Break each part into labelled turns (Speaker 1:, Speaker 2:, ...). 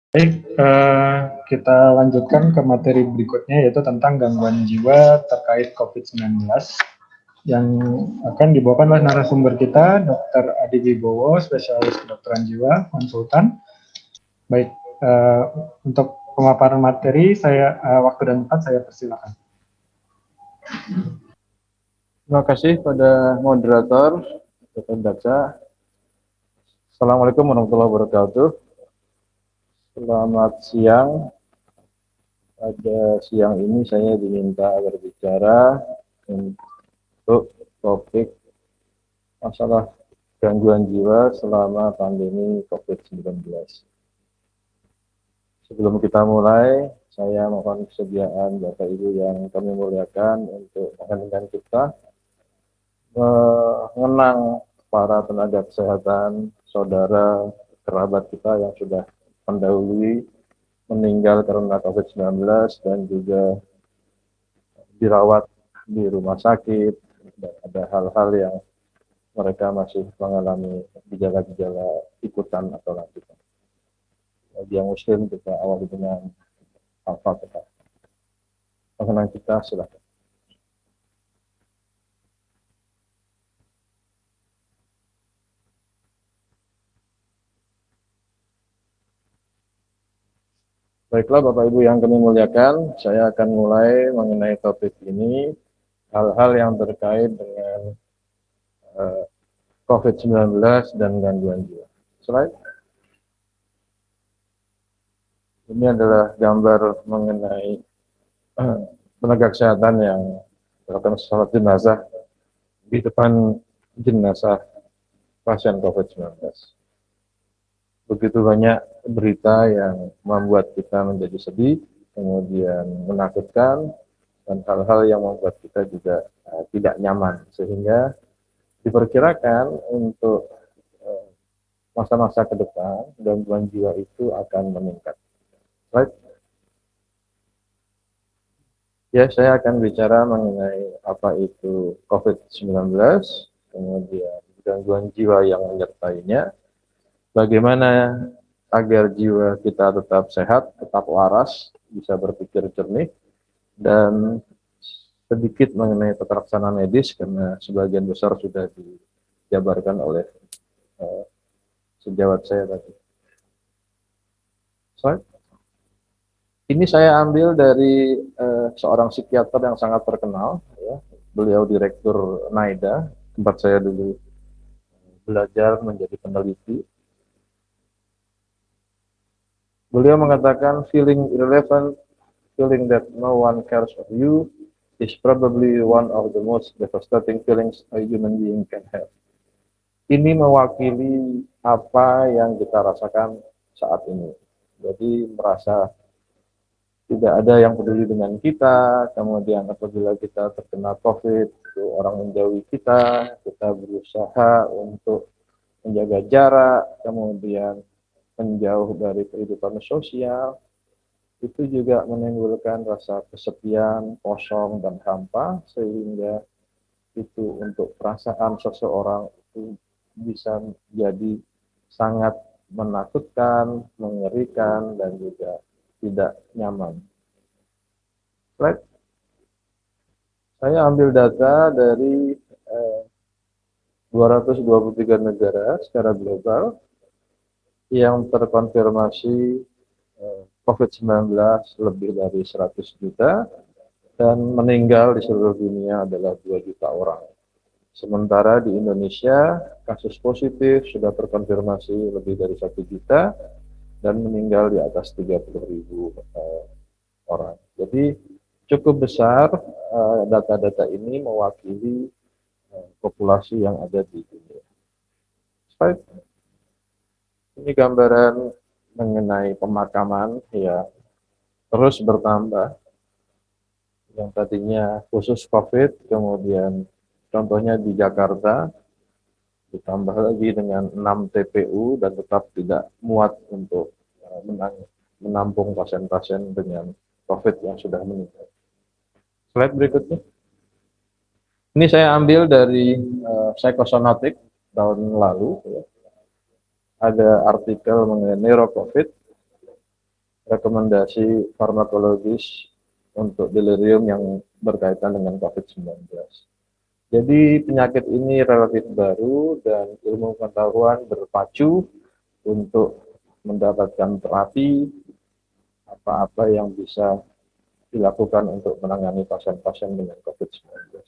Speaker 1: Baik, kita lanjutkan ke materi berikutnya yaitu tentang gangguan jiwa terkait COVID-19 yang akan dibawakan oleh narasumber kita, Dr. Adi Wibowo, spesialis kedokteran jiwa, konsultan. Baik, untuk pemaparan materi, waktu dan tempat saya persilakan.
Speaker 2: Terima kasih pada moderator, Dr. Daksa. Assalamualaikum warahmatullahi wabarakatuh. Selamat siang. Pada siang ini saya diminta berbicara untuk topik masalah gangguan jiwa selama pandemi COVID-19. Sebelum kita mulai, saya mohon kesediaan Bapak Ibu yang kami muliakan untuk mengenang kita, mengenang para tenaga kesehatan, saudara, kerabat kita yang sudah mendahului meninggal karena COVID-19 dan juga dirawat di rumah sakit, dan ada hal-hal yang mereka masih mengalami gejala-gejala ikutan atau lanjutan. Bagi yang muslim kita awali dengan Al-Fatihah. Mengenang kita silakan. Baiklah Bapak Ibu yang kami muliakan, saya akan mulai mengenai topik ini, hal-hal yang terkait dengan COVID-19 dan gangguan jiwa. Slide. Ini adalah gambar mengenai tenaga kesehatan yang melakukan sholat jenazah di depan jenazah pasien COVID-19. Begitu banyak berita yang membuat kita menjadi sedih, kemudian menakutkan, dan hal-hal yang membuat kita juga tidak nyaman. Sehingga diperkirakan untuk masa-masa ke depan, gangguan jiwa itu akan meningkat. Right? Ya, saya akan bicara mengenai apa itu COVID-19, kemudian gangguan jiwa yang menyertainya, bagaimana agar jiwa kita tetap sehat, tetap waras, bisa berpikir jernih, dan sedikit mengenai tata laksana medis, karena sebagian besar sudah dijabarkan oleh sejawat saya tadi. Sorry. Ini saya ambil dari seorang psikiater yang sangat terkenal, ya. Beliau direktur NAIDA, tempat saya dulu belajar menjadi peneliti. Beliau mengatakan, feeling irrelevant, feeling that no one cares of you, is probably one of the most devastating feelings a human being can have. Ini mewakili apa yang kita rasakan saat ini. Jadi merasa tidak ada yang peduli dengan kita, kemudian apabila kita terkena COVID, itu orang menjauhi kita berusaha untuk menjaga jarak, kemudian menjauh dari kehidupan sosial, itu juga menimbulkan rasa kesepian, kosong, dan hampa, sehingga itu untuk perasaan seseorang itu bisa jadi sangat menakutkan, mengerikan, dan juga tidak nyaman. Slide. Saya ambil data dari 223 negara secara global yang terkonfirmasi COVID-19 lebih dari 100 juta, dan meninggal di seluruh dunia adalah 2 juta orang. Sementara di Indonesia, kasus positif sudah terkonfirmasi lebih dari 1 juta, dan meninggal di atas 30.000 orang. Jadi cukup besar data-data ini mewakili populasi yang ada di dunia. Slide. Ini gambaran mengenai pemakaman ya terus bertambah. Yang tadinya khusus COVID, kemudian contohnya di Jakarta, ditambah lagi dengan 6 TPU dan tetap tidak muat untuk menampung pasien-pasien dengan COVID yang sudah meninggal. Slide berikutnya. Ini saya ambil dari Psychosomatic tahun lalu. Ya. Ada artikel mengenai neurocovid. rekomendasi farmakologis untuk delirium yang berkaitan dengan COVID-19. Jadi penyakit ini relatif baru dan ilmu pengetahuan berpacu untuk mendapatkan terapi apa-apa yang bisa dilakukan untuk menangani pasien-pasien dengan COVID-19.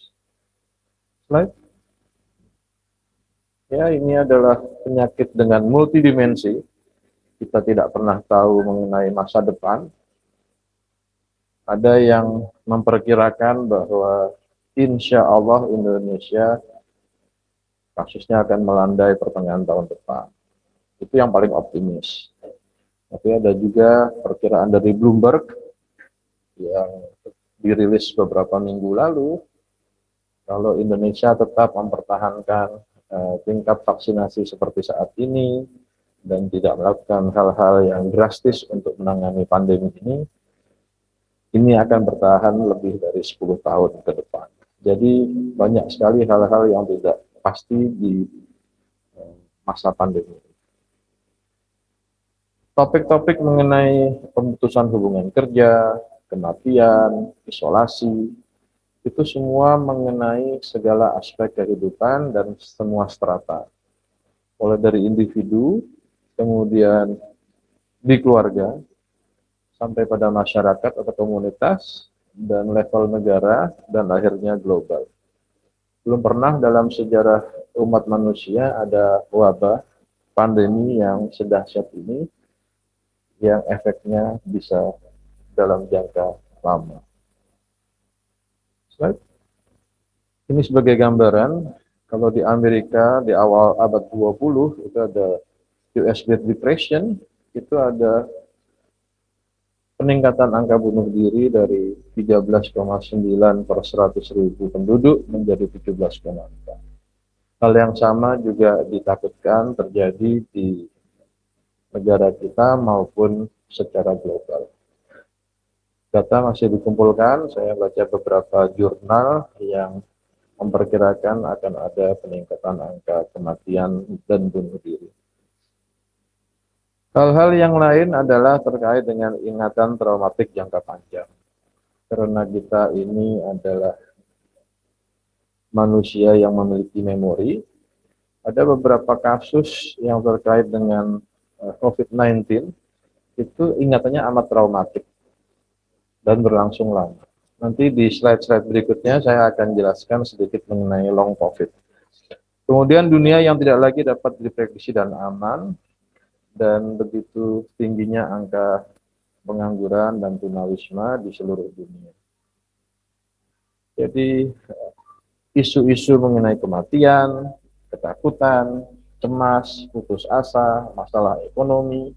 Speaker 2: Slide. Ya, ini adalah penyakit dengan multidimensi. Kita tidak pernah tahu mengenai masa depan. Ada yang memperkirakan bahwa insya Allah Indonesia kasusnya akan melandai pertengahan tahun depan. Itu yang paling optimis. Tapi ada juga perkiraan dari Bloomberg yang dirilis beberapa minggu lalu, kalau Indonesia tetap mempertahankan tingkat vaksinasi seperti saat ini dan tidak melakukan hal-hal yang drastis untuk menangani pandemi ini akan bertahan lebih dari 10 tahun ke depan. Jadi banyak sekali hal-hal yang tidak pasti di masa pandemi. Topik-topik mengenai pemutusan hubungan kerja, kematian, isolasi, itu semua mengenai segala aspek kehidupan dan semua strata. Mulai dari individu, kemudian di keluarga, sampai pada masyarakat atau komunitas, dan level negara, dan akhirnya global. Belum pernah dalam sejarah umat manusia ada wabah, pandemi yang sedahsyat ini, yang efeknya bisa dalam jangka lama. Slide. Ini sebagai gambaran, kalau di Amerika di awal abad 20 itu ada US Great Depression, itu ada peningkatan angka bunuh diri dari 13,9 per 100.000 penduduk menjadi 17,4. Hal yang sama juga ditakutkan terjadi di negara kita maupun secara global. Data masih dikumpulkan, saya baca beberapa jurnal yang memperkirakan akan ada peningkatan angka kematian dan bunuh diri. Hal-hal yang lain adalah terkait dengan ingatan traumatik jangka panjang. Karena kita ini adalah manusia yang memiliki memori, ada beberapa kasus yang terkait dengan COVID-19, itu ingatannya amat traumatik dan berlangsung lama. Nanti di slide-slide berikutnya saya akan jelaskan sedikit mengenai long COVID. Kemudian dunia yang tidak lagi dapat diprediksi dan aman, dan begitu tingginya angka pengangguran dan tunawisma di seluruh dunia. Jadi isu-isu mengenai kematian, ketakutan, cemas, putus asa, masalah ekonomi,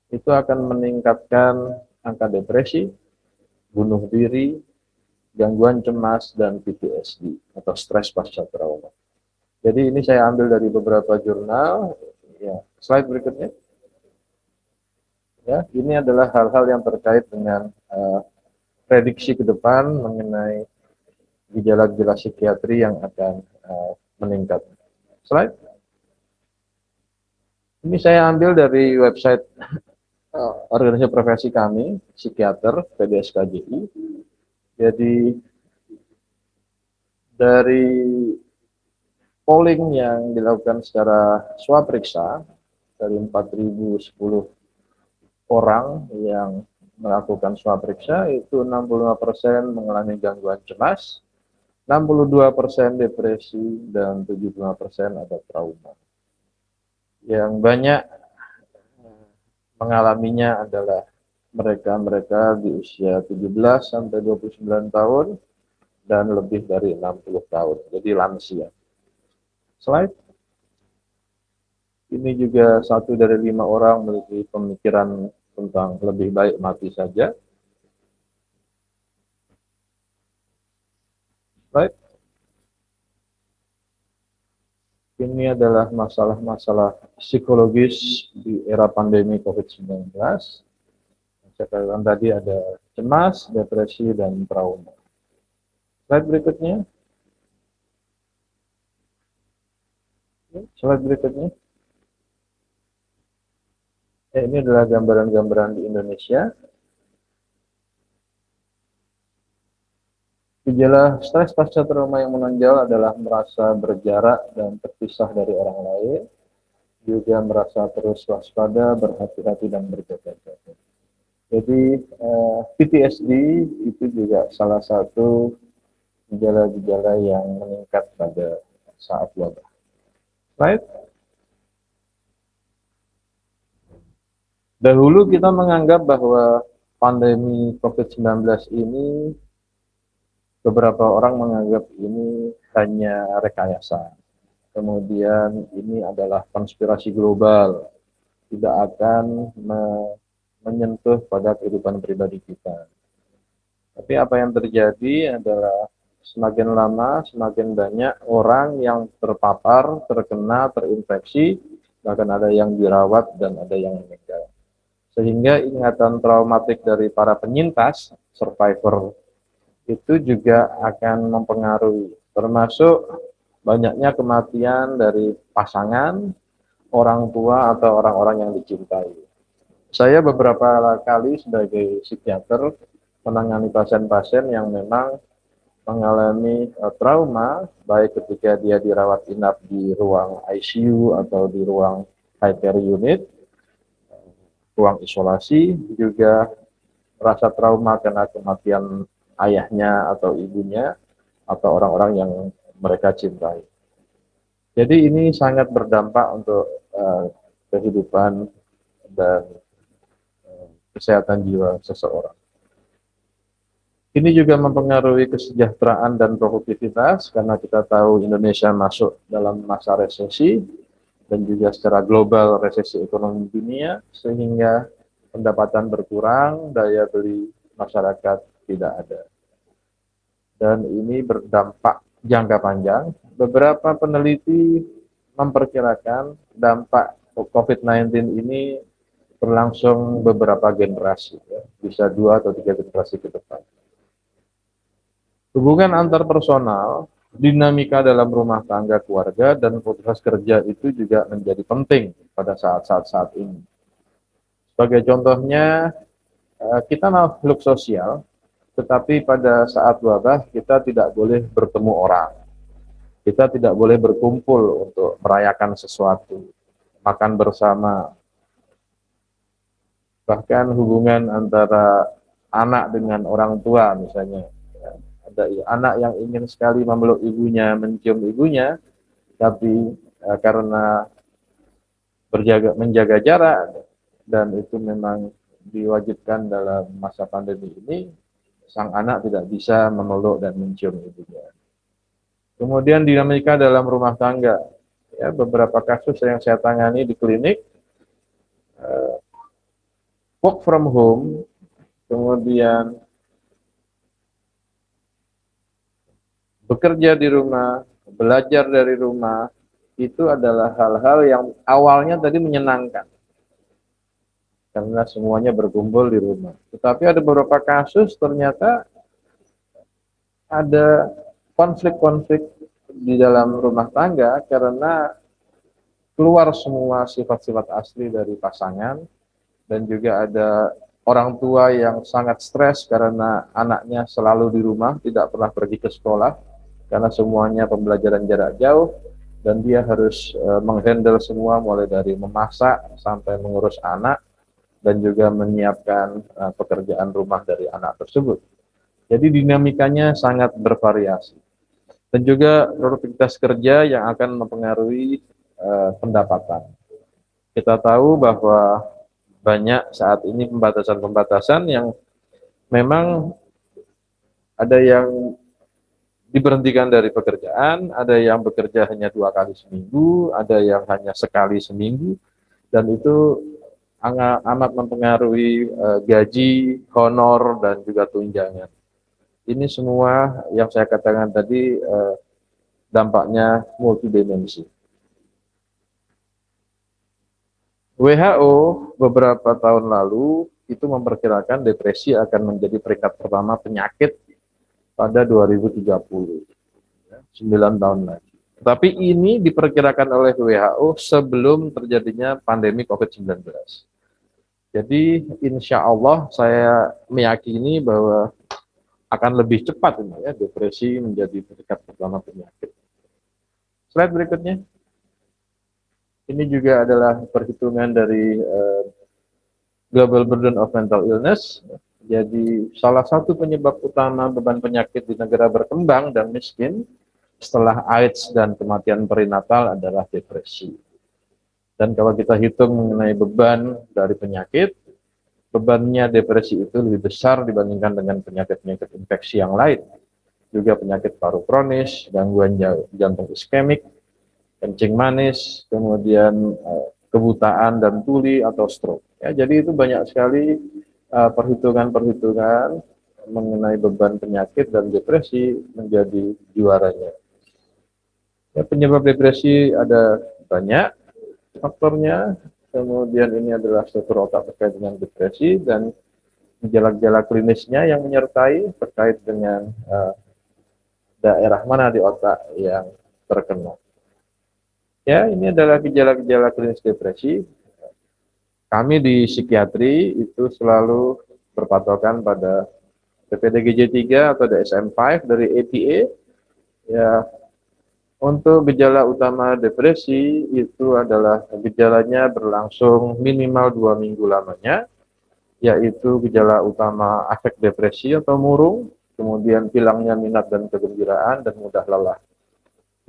Speaker 2: itu akan meningkatkan angka depresi, bunuh diri, gangguan cemas, dan PTSD atau stres pasca trauma. Jadi ini saya ambil dari beberapa jurnal. Ya, slide berikutnya. Ya, ini adalah hal-hal yang terkait dengan prediksi ke depan mengenai gejala-gejala psikiatri yang akan meningkat. Slide. Ini saya ambil dari website organisasi profesi kami, psikiater, PDSKJI. Jadi dari polling yang dilakukan secara swapriksa dari 4.010 orang yang melakukan swapriksa, itu 65% mengalami gangguan cemas, 62% depresi, dan 75% ada trauma. Yang banyak mengalaminya adalah mereka-mereka di usia 17 sampai 29 tahun dan lebih dari 60 tahun, jadi lansia. Slide. Ini juga 1 dari 5 orang memiliki pemikiran tentang lebih baik mati saja. Slide. Ini adalah masalah-masalah psikologis di era pandemi COVID-19. Saya katakan tadi ada cemas, depresi, dan trauma. Slide berikutnya. Slide berikutnya. Ini adalah gambaran-gambaran di Indonesia. Gejala stres pasca trauma yang menonjol adalah merasa berjarak dan terpisah dari orang lain, juga merasa terus waspada, berhati-hati, dan berjaga-jaga. Jadi PTSD itu juga salah satu gejala-gejala yang meningkat pada saat wabah. Right? Dahulu kita menganggap bahwa pandemi COVID-19 ini, beberapa orang menganggap ini hanya rekayasa. Kemudian ini adalah konspirasi global, tidak akan menyentuh pada kehidupan pribadi kita. Tapi apa yang terjadi adalah semakin lama, semakin banyak orang yang terpapar, terkena, terinfeksi, bahkan ada yang dirawat dan ada yang meninggal. Sehingga ingatan traumatik dari para penyintas, survivor, itu juga akan mempengaruhi, termasuk banyaknya kematian dari pasangan, orang tua, atau orang-orang yang dicintai. Saya beberapa kali sebagai psikiater menangani pasien-pasien yang memang mengalami trauma, baik ketika dia dirawat inap di ruang ICU atau di ruang high care unit, ruang isolasi, juga merasa trauma karena kematian ayahnya atau ibunya, atau orang-orang yang mereka cintai. Jadi ini sangat berdampak untuk kehidupan dan kesehatan jiwa seseorang. Ini juga mempengaruhi kesejahteraan dan produktivitas, karena kita tahu Indonesia masuk dalam masa resesi dan juga secara global resesi ekonomi dunia, sehingga pendapatan berkurang, daya beli masyarakat tidak ada. Dan ini berdampak jangka panjang. Beberapa peneliti memperkirakan dampak COVID-19 ini berlangsung beberapa generasi, ya. Bisa 2 atau 3 generasi ke depan. Hubungan antar personal, dinamika dalam rumah tangga, keluarga, dan proses kerja itu juga menjadi penting pada saat-saat ini. Sebagai contohnya, kita makhluk sosial, tetapi pada saat wabah kita tidak boleh bertemu orang. Kita tidak boleh berkumpul untuk merayakan sesuatu, makan bersama. Bahkan hubungan antara anak dengan orang tua misalnya. Ada anak yang ingin sekali memeluk ibunya, mencium ibunya, tapi karena menjaga jarak, dan itu memang diwajibkan dalam masa pandemi ini, sang anak tidak bisa memeluk dan mencium ibunya. Kemudian dinamika dalam rumah tangga, ya, beberapa kasus yang saya tangani di klinik, work from home, kemudian bekerja di rumah, belajar dari rumah, itu adalah hal-hal yang awalnya tadi menyenangkan, karena semuanya berkumpul di rumah. Tetapi ada beberapa kasus ternyata ada konflik-konflik di dalam rumah tangga karena keluar semua sifat-sifat asli dari pasangan, dan juga ada orang tua yang sangat stres karena anaknya selalu di rumah, tidak pernah pergi ke sekolah, karena semuanya pembelajaran jarak jauh, dan dia harus menghandle semua, mulai dari memasak sampai mengurus anak, dan juga menyiapkan pekerjaan rumah dari anak tersebut. Jadi dinamikanya sangat bervariasi. Dan juga produktivitas kerja yang akan mempengaruhi pendapatan. Kita tahu bahwa banyak saat ini pembatasan-pembatasan yang memang ada yang diberhentikan dari pekerjaan, ada yang bekerja hanya 2 kali seminggu, ada yang hanya sekali seminggu, dan itu amat mempengaruhi gaji, honor, dan juga tunjangan. Ini semua yang saya katakan tadi dampaknya multidimensi. WHO beberapa tahun lalu itu memperkirakan depresi akan menjadi peringkat pertama penyakit pada 2030, 9 tahun lagi. Tapi ini diperkirakan oleh WHO sebelum terjadinya pandemi COVID-19. Jadi insya Allah saya meyakini bahwa akan lebih cepat ini ya depresi menjadi penyebab utama penyakit. Slide berikutnya. Ini juga adalah perhitungan dari Global Burden of Mental Illness. Jadi salah satu penyebab utama beban penyakit di negara berkembang dan miskin setelah AIDS dan kematian perinatal adalah depresi. Dan kalau kita hitung mengenai beban dari penyakit, bebannya depresi itu lebih besar dibandingkan dengan penyakit-penyakit infeksi yang lain. Juga penyakit paru kronis, gangguan jantung iskemik, kencing manis, kemudian kebutaan dan tuli atau stroke. Ya, jadi itu banyak sekali perhitungan-perhitungan mengenai beban penyakit dan depresi menjadi juaranya. Ya, penyebab depresi ada banyak faktornya, kemudian ini adalah struktur otak terkait dengan depresi dan gejala-gejala klinisnya yang menyertai terkait dengan daerah mana di otak yang terkena. Ya, ini adalah gejala-gejala klinis depresi. Kami di psikiatri itu selalu berpatokan pada PPDGJ 3 atau DSM-5 dari APA. Ya, untuk gejala utama depresi itu adalah gejalanya berlangsung minimal 2 minggu lamanya, yaitu gejala utama afek depresi atau murung, kemudian hilangnya minat dan kegembiraan, dan mudah lelah.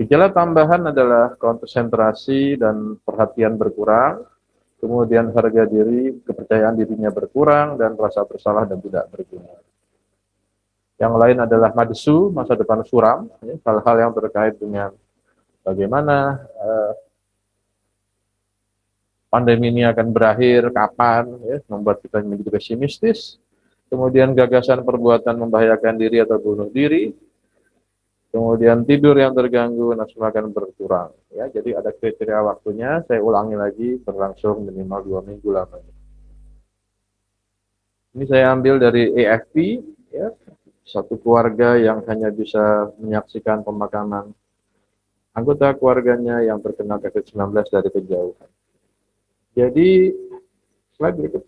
Speaker 2: Gejala tambahan adalah konsentrasi dan perhatian berkurang, kemudian harga diri, kepercayaan dirinya berkurang, dan rasa bersalah dan tidak berguna. Yang lain adalah madesu, masa depan suram, ya, hal-hal yang terkait dengan bagaimana pandemi ini akan berakhir, kapan, ya, membuat kita menjadi pesimistis. Kemudian gagasan perbuatan membahayakan diri atau bunuh diri, kemudian tidur yang terganggu, nafsu makan berkurang. Ya, jadi ada kriteria waktunya, saya ulangi lagi, berlangsung minimal 2 minggu lamanya. Ini saya ambil dari AFP, ya, satu keluarga yang hanya bisa menyaksikan pemakaman anggota keluarganya yang terkena COVID-19 dari kejauhan. Jadi, slide berikut.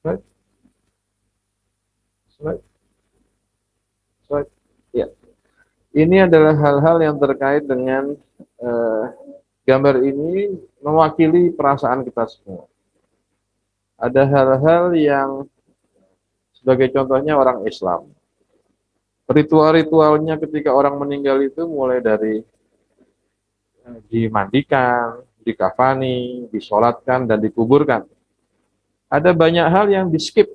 Speaker 2: Slide. Slide. Slide. Ya. Ini adalah hal-hal yang terkait dengan gambar ini mewakili perasaan kita semua. Ada hal-hal yang sebagai contohnya orang Islam. Ritual-ritualnya ketika orang meninggal itu mulai dari dimandikan, dikafani, disolatkan, dan dikuburkan. Ada banyak hal yang di-skip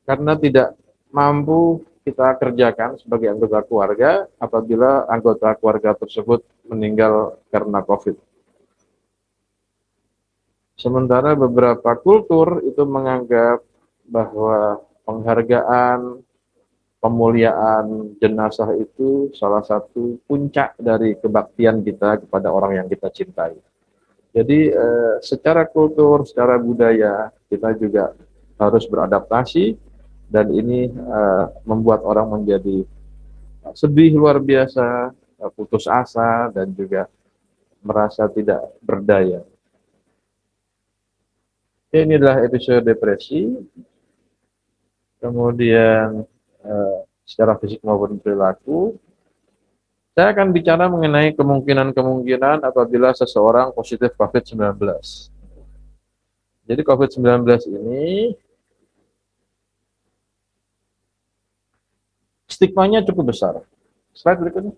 Speaker 2: karena tidak mampu kita kerjakan sebagai anggota keluarga apabila anggota keluarga tersebut meninggal karena COVID. Sementara beberapa kultur itu menganggap bahwa penghargaan, pemuliaan jenazah itu salah satu puncak dari kebaktian kita kepada orang yang kita cintai. Jadi secara kultur, secara budaya kita juga harus beradaptasi, dan ini membuat orang menjadi sedih luar biasa, putus asa, dan juga merasa tidak berdaya. Ini adalah episode depresi, kemudian secara fisik maupun perilaku. Saya akan bicara mengenai kemungkinan-kemungkinan apabila seseorang positif COVID-19. Jadi COVID-19 ini stigmanya cukup besar. Slide berikutnya.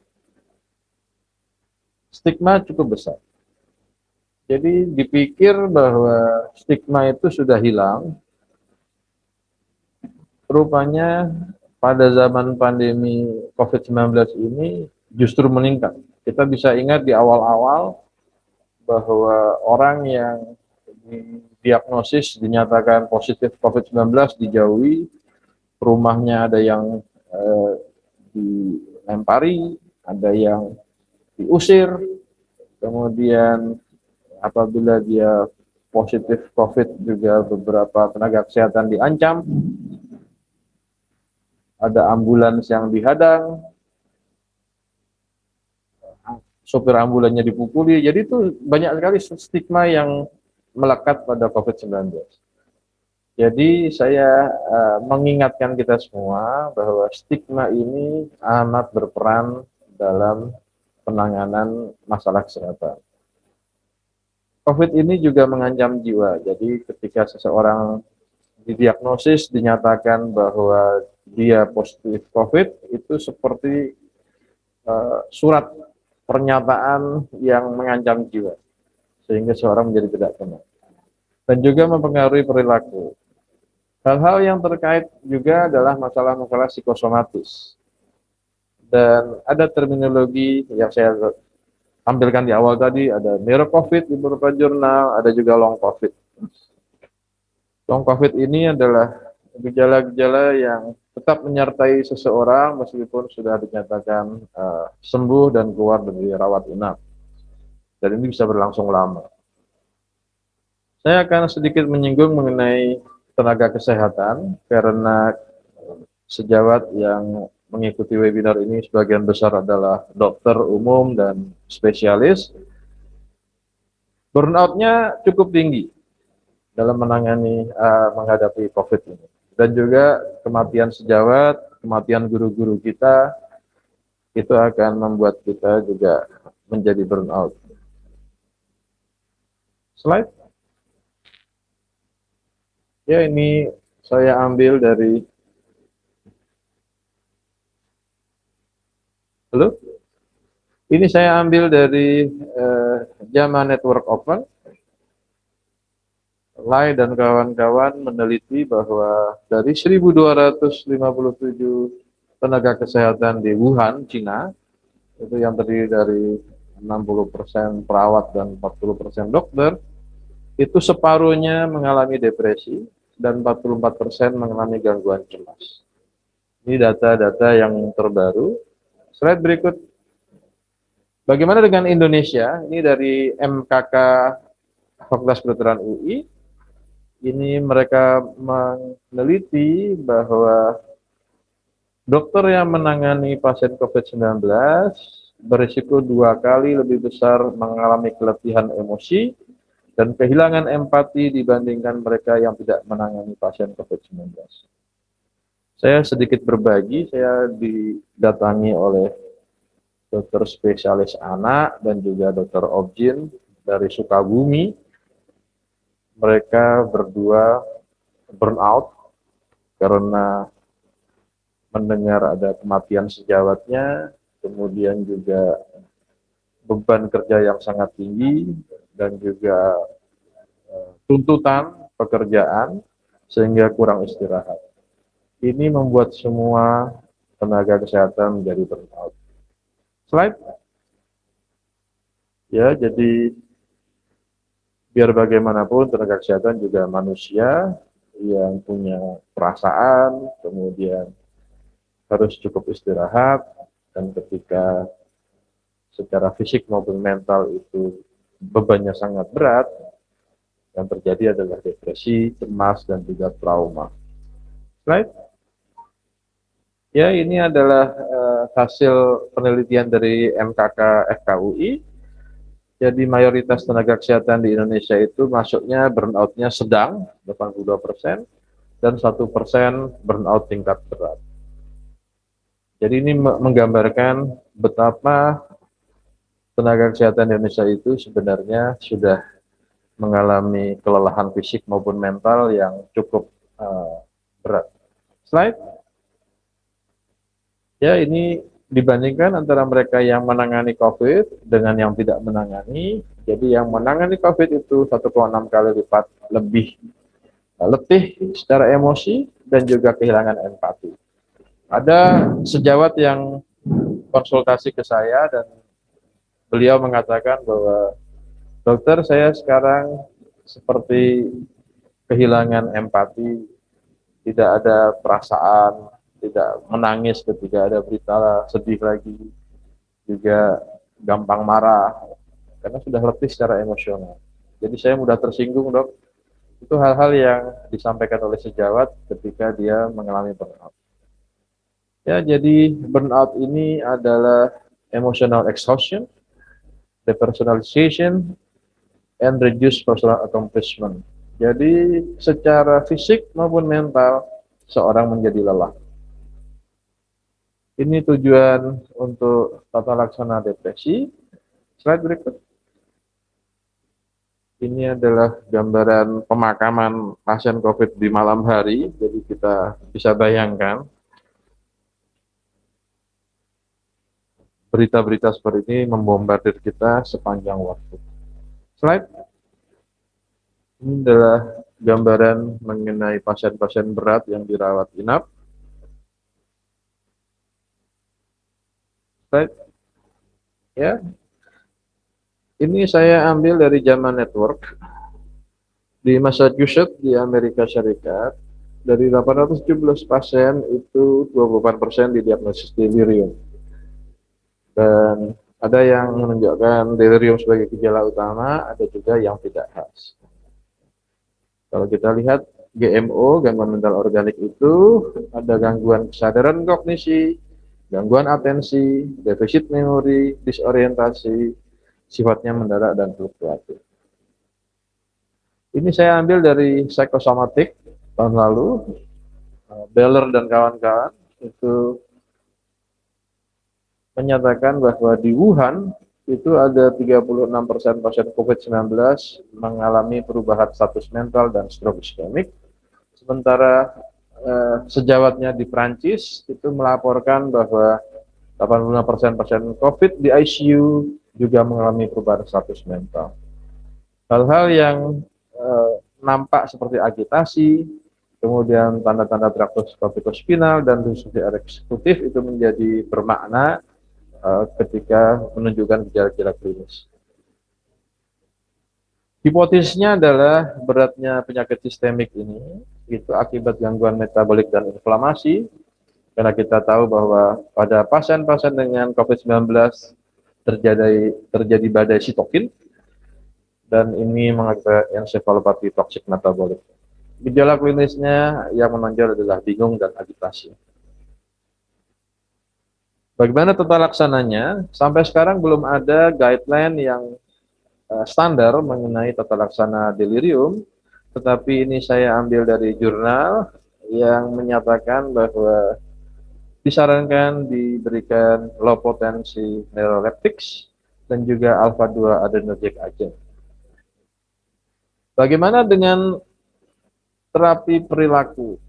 Speaker 2: Stigma cukup besar. Jadi dipikir bahwa stigma itu sudah hilang. Rupanya pada zaman pandemi COVID-19 ini justru meningkat. Kita bisa ingat di awal-awal bahwa orang yang didiagnosis dinyatakan positif COVID-19 dijauhi, rumahnya ada yang dilempari, ada yang diusir, kemudian apabila dia positif COVID juga beberapa tenaga kesehatan diancam, ada ambulans yang dihadang, sopir ambulannya dipukuli. Jadi itu banyak sekali stigma yang melekat pada COVID-19. Jadi saya mengingatkan kita semua bahwa stigma ini amat berperan dalam penanganan masalah kesehatan. COVID ini juga mengancam jiwa. Jadi ketika seseorang didiagnosis, dinyatakan bahwa dia positif COVID, itu seperti surat pernyataan yang mengancam jiwa, sehingga seorang menjadi tidak tenang. Dan juga mempengaruhi perilaku. Hal-hal yang terkait juga adalah masalah-masalah psikosomatis. Dan ada terminologi yang saya tampilkan di awal tadi, ada near COVID di beberapa jurnal, ada juga long COVID. Long COVID ini adalah gejala-gejala yang tetap menyertai seseorang meskipun sudah dinyatakan sembuh dan keluar dari rawat inap. Dan ini bisa berlangsung lama. Saya akan sedikit menyinggung mengenai tenaga kesehatan karena sejawat yang mengikuti webinar ini sebagian besar adalah dokter umum dan spesialis. Burnout-nya cukup tinggi dalam menghadapi COVID ini. Dan juga kematian sejawat, kematian guru-guru kita, itu akan membuat kita juga menjadi burnout. Slide. Ya, ini saya ambil dari, halo? Ini saya ambil dari JAMA Network Open. Lai dan kawan-kawan meneliti bahwa dari 1.257 tenaga kesehatan di Wuhan, Cina, itu yang terdiri dari 60% perawat dan 40% dokter, itu separuhnya mengalami depresi dan 44% mengalami gangguan cemas. Ini data-data yang terbaru. Slide berikut. Bagaimana dengan Indonesia? Ini dari MKK Fakultas Kedokteran UI. Ini mereka meneliti bahwa dokter yang menangani pasien COVID-19 berisiko 2 kali lebih besar mengalami keletihan emosi dan kehilangan empati dibandingkan mereka yang tidak menangani pasien COVID-19. Saya sedikit berbagi, saya didatangi oleh dokter spesialis anak dan juga dokter Objin dari Sukabumi. Mereka berdua burnout karena mendengar ada kematian sejawatnya, kemudian juga beban kerja yang sangat tinggi, dan juga tuntutan pekerjaan, sehingga kurang istirahat. Ini membuat semua tenaga kesehatan menjadi burnout. Slide. Ya, jadi biar bagaimanapun tenaga kesehatan juga manusia yang punya perasaan, kemudian harus cukup istirahat, dan ketika secara fisik maupun mental itu bebannya sangat berat, yang terjadi adalah depresi, cemas, dan juga trauma. Slide. Ya, ini adalah hasil penelitian dari MKK FKUI. Jadi mayoritas tenaga kesehatan di Indonesia itu masuknya burnout-nya sedang, 82%, dan 1% burnout tingkat berat. Jadi ini menggambarkan betapa tenaga kesehatan Indonesia itu sebenarnya sudah mengalami kelelahan fisik maupun mental yang cukup berat. Slide. Ya, ini dibandingkan antara mereka yang menangani COVID dengan yang tidak menangani. Jadi yang menangani COVID itu 1,6 kali lipat lebih letih secara emosi dan juga kehilangan empati. Ada sejawat yang konsultasi ke saya dan beliau mengatakan bahwa dokter, saya sekarang seperti kehilangan empati, tidak ada perasaan, tidak menangis ketika ada berita sedih lagi, juga gampang marah, karena sudah letih secara emosional. Jadi saya mudah tersinggung, dok. Itu hal-hal yang disampaikan oleh sejawat ketika dia mengalami burnout. Ya, jadi burnout ini adalah emotional exhaustion, depersonalization, and reduce personal accomplishment. Jadi secara fisik maupun mental seorang menjadi lelah. Ini tujuan untuk tata laksana depresi. Slide berikut. Ini adalah gambaran pemakaman pasien COVID di malam hari. Jadi kita bisa bayangkan berita-berita seperti ini membombardir kita sepanjang waktu. Slide. Ini adalah gambaran mengenai pasien-pasien berat yang dirawat inap. Slide. Ya. Ini saya ambil dari Zaman Network. Di Massachusetts di Amerika Serikat, dari 817 pasien itu 28% didiagnosis delirium. Dan ada yang menunjukkan delirium sebagai gejala utama, ada juga yang tidak khas. Kalau kita lihat GMO, gangguan mental organik itu ada gangguan kesadaran kognisi, gangguan atensi, defisit memori, disorientasi, sifatnya mendadak dan fluktuatif. Ini saya ambil dari Psychosomatic tahun lalu, Beller dan kawan-kawan itu menyatakan bahwa di Wuhan itu ada 36% pasien COVID-19 mengalami perubahan status mental dan stroke iskemik. Sementara sejawatnya di Prancis itu melaporkan bahwa 85% pasien COVID di ICU juga mengalami perubahan status mental. Hal-hal yang nampak seperti agitasi, kemudian tanda-tanda traktus corticospinal dan disfungsi eksekutif itu menjadi bermakna ketika menunjukkan gejala-gejala klinis. Hipotesisnya adalah beratnya penyakit sistemik ini itu akibat gangguan metabolik dan inflamasi, karena kita tahu bahwa pada pasien-pasien dengan COVID-19 terjadi badai sitokin, dan ini mengakibatkan encephalopathy toxic metabolik. Gejala klinisnya yang menonjol adalah bingung dan agitasi. Bagaimana tata laksananya? Sampai sekarang belum ada guideline yang standar mengenai tata laksana delirium, tetapi ini saya ambil dari jurnal yang menyatakan bahwa disarankan diberikan low potensi neuroleptics dan juga alpha 2 adrenergic agent. Bagaimana dengan terapi perilaku?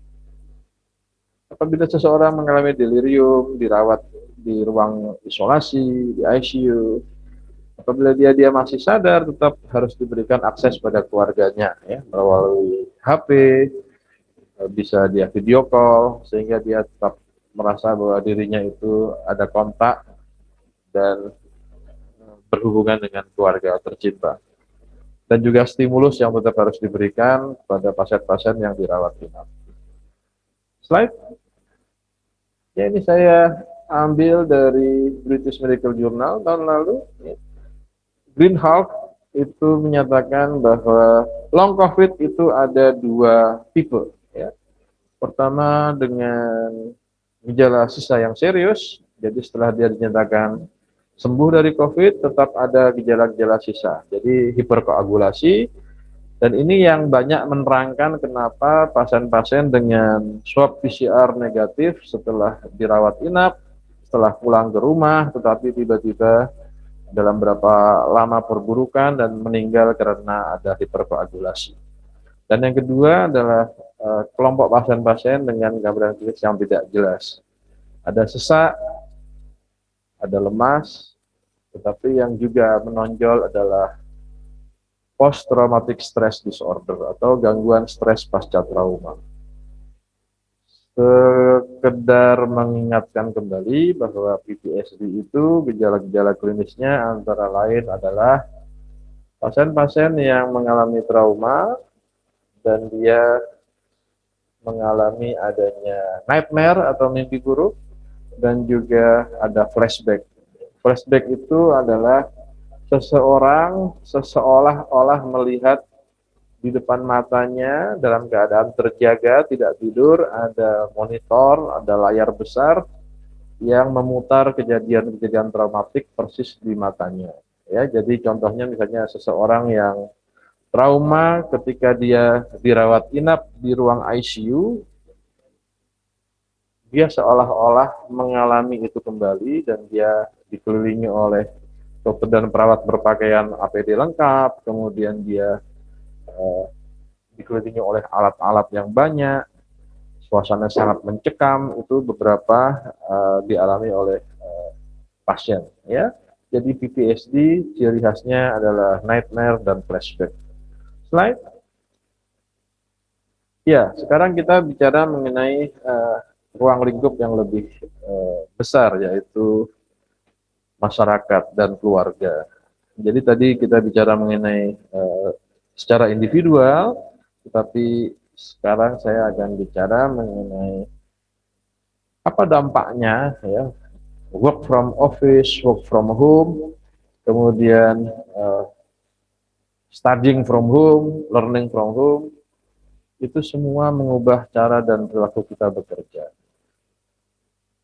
Speaker 2: Apabila seseorang mengalami delirium, dirawat di ruang isolasi, di ICU, apabila dia masih sadar, tetap harus diberikan akses pada keluarganya, ya, melalui HP, bisa dia video call, sehingga dia tetap merasa bahwa dirinya itu ada kontak dan berhubungan dengan keluarga tercinta. Dan juga stimulus yang tetap harus diberikan pada pasien-pasien yang dirawat inap. Slide. Ya, ini saya ambil dari British Medical Journal tahun lalu. Greenhalgh itu menyatakan bahwa long COVID itu ada dua tipe. Ya. Pertama dengan gejala sisa yang serius, jadi setelah dia dinyatakan sembuh dari COVID, tetap ada gejala-gejala sisa. Jadi hiperkoagulasi, dan ini yang banyak menerangkan kenapa pasien-pasien dengan swab PCR negatif setelah dirawat inap, setelah pulang ke rumah, tetapi tiba-tiba dalam berapa lama perburukan dan meninggal karena ada hiperkoagulasi. Dan yang kedua adalah kelompok pasien-pasien dengan gambaran klinis yang tidak jelas. Ada sesak, ada lemas, tetapi yang juga menonjol adalah post-traumatic stress disorder atau gangguan stres pasca trauma. Sekedar mengingatkan kembali bahwa PTSD itu gejala-gejala klinisnya antara lain adalah pasien-pasien yang mengalami trauma dan dia mengalami adanya nightmare atau mimpi buruk, dan juga ada flashback. Flashback itu adalah seseorang seolah-olah melihat di depan matanya dalam keadaan terjaga, tidak tidur, ada monitor, ada layar besar yang memutar kejadian-kejadian traumatik persis di matanya. Ya, jadi contohnya misalnya seseorang yang trauma ketika dia dirawat inap di ruang ICU, dia seolah-olah mengalami itu kembali dan dia dikelilingi oleh dokter dan perawat berpakaian APD lengkap, kemudian dia eh, dikelilingi oleh alat-alat yang banyak, suasana sangat mencekam, itu beberapa dialami oleh pasien, ya. Jadi PTSD ciri khasnya adalah nightmare dan flashback. Slide. Ya, sekarang kita bicara mengenai ruang lingkup yang lebih besar, yaitu masyarakat dan keluarga. Jadi tadi kita bicara mengenai secara individual, tetapi sekarang saya akan bicara mengenai apa dampaknya, ya, work from office, work from home, kemudian studying from home, learning from home, itu semua mengubah cara dan perilaku kita bekerja.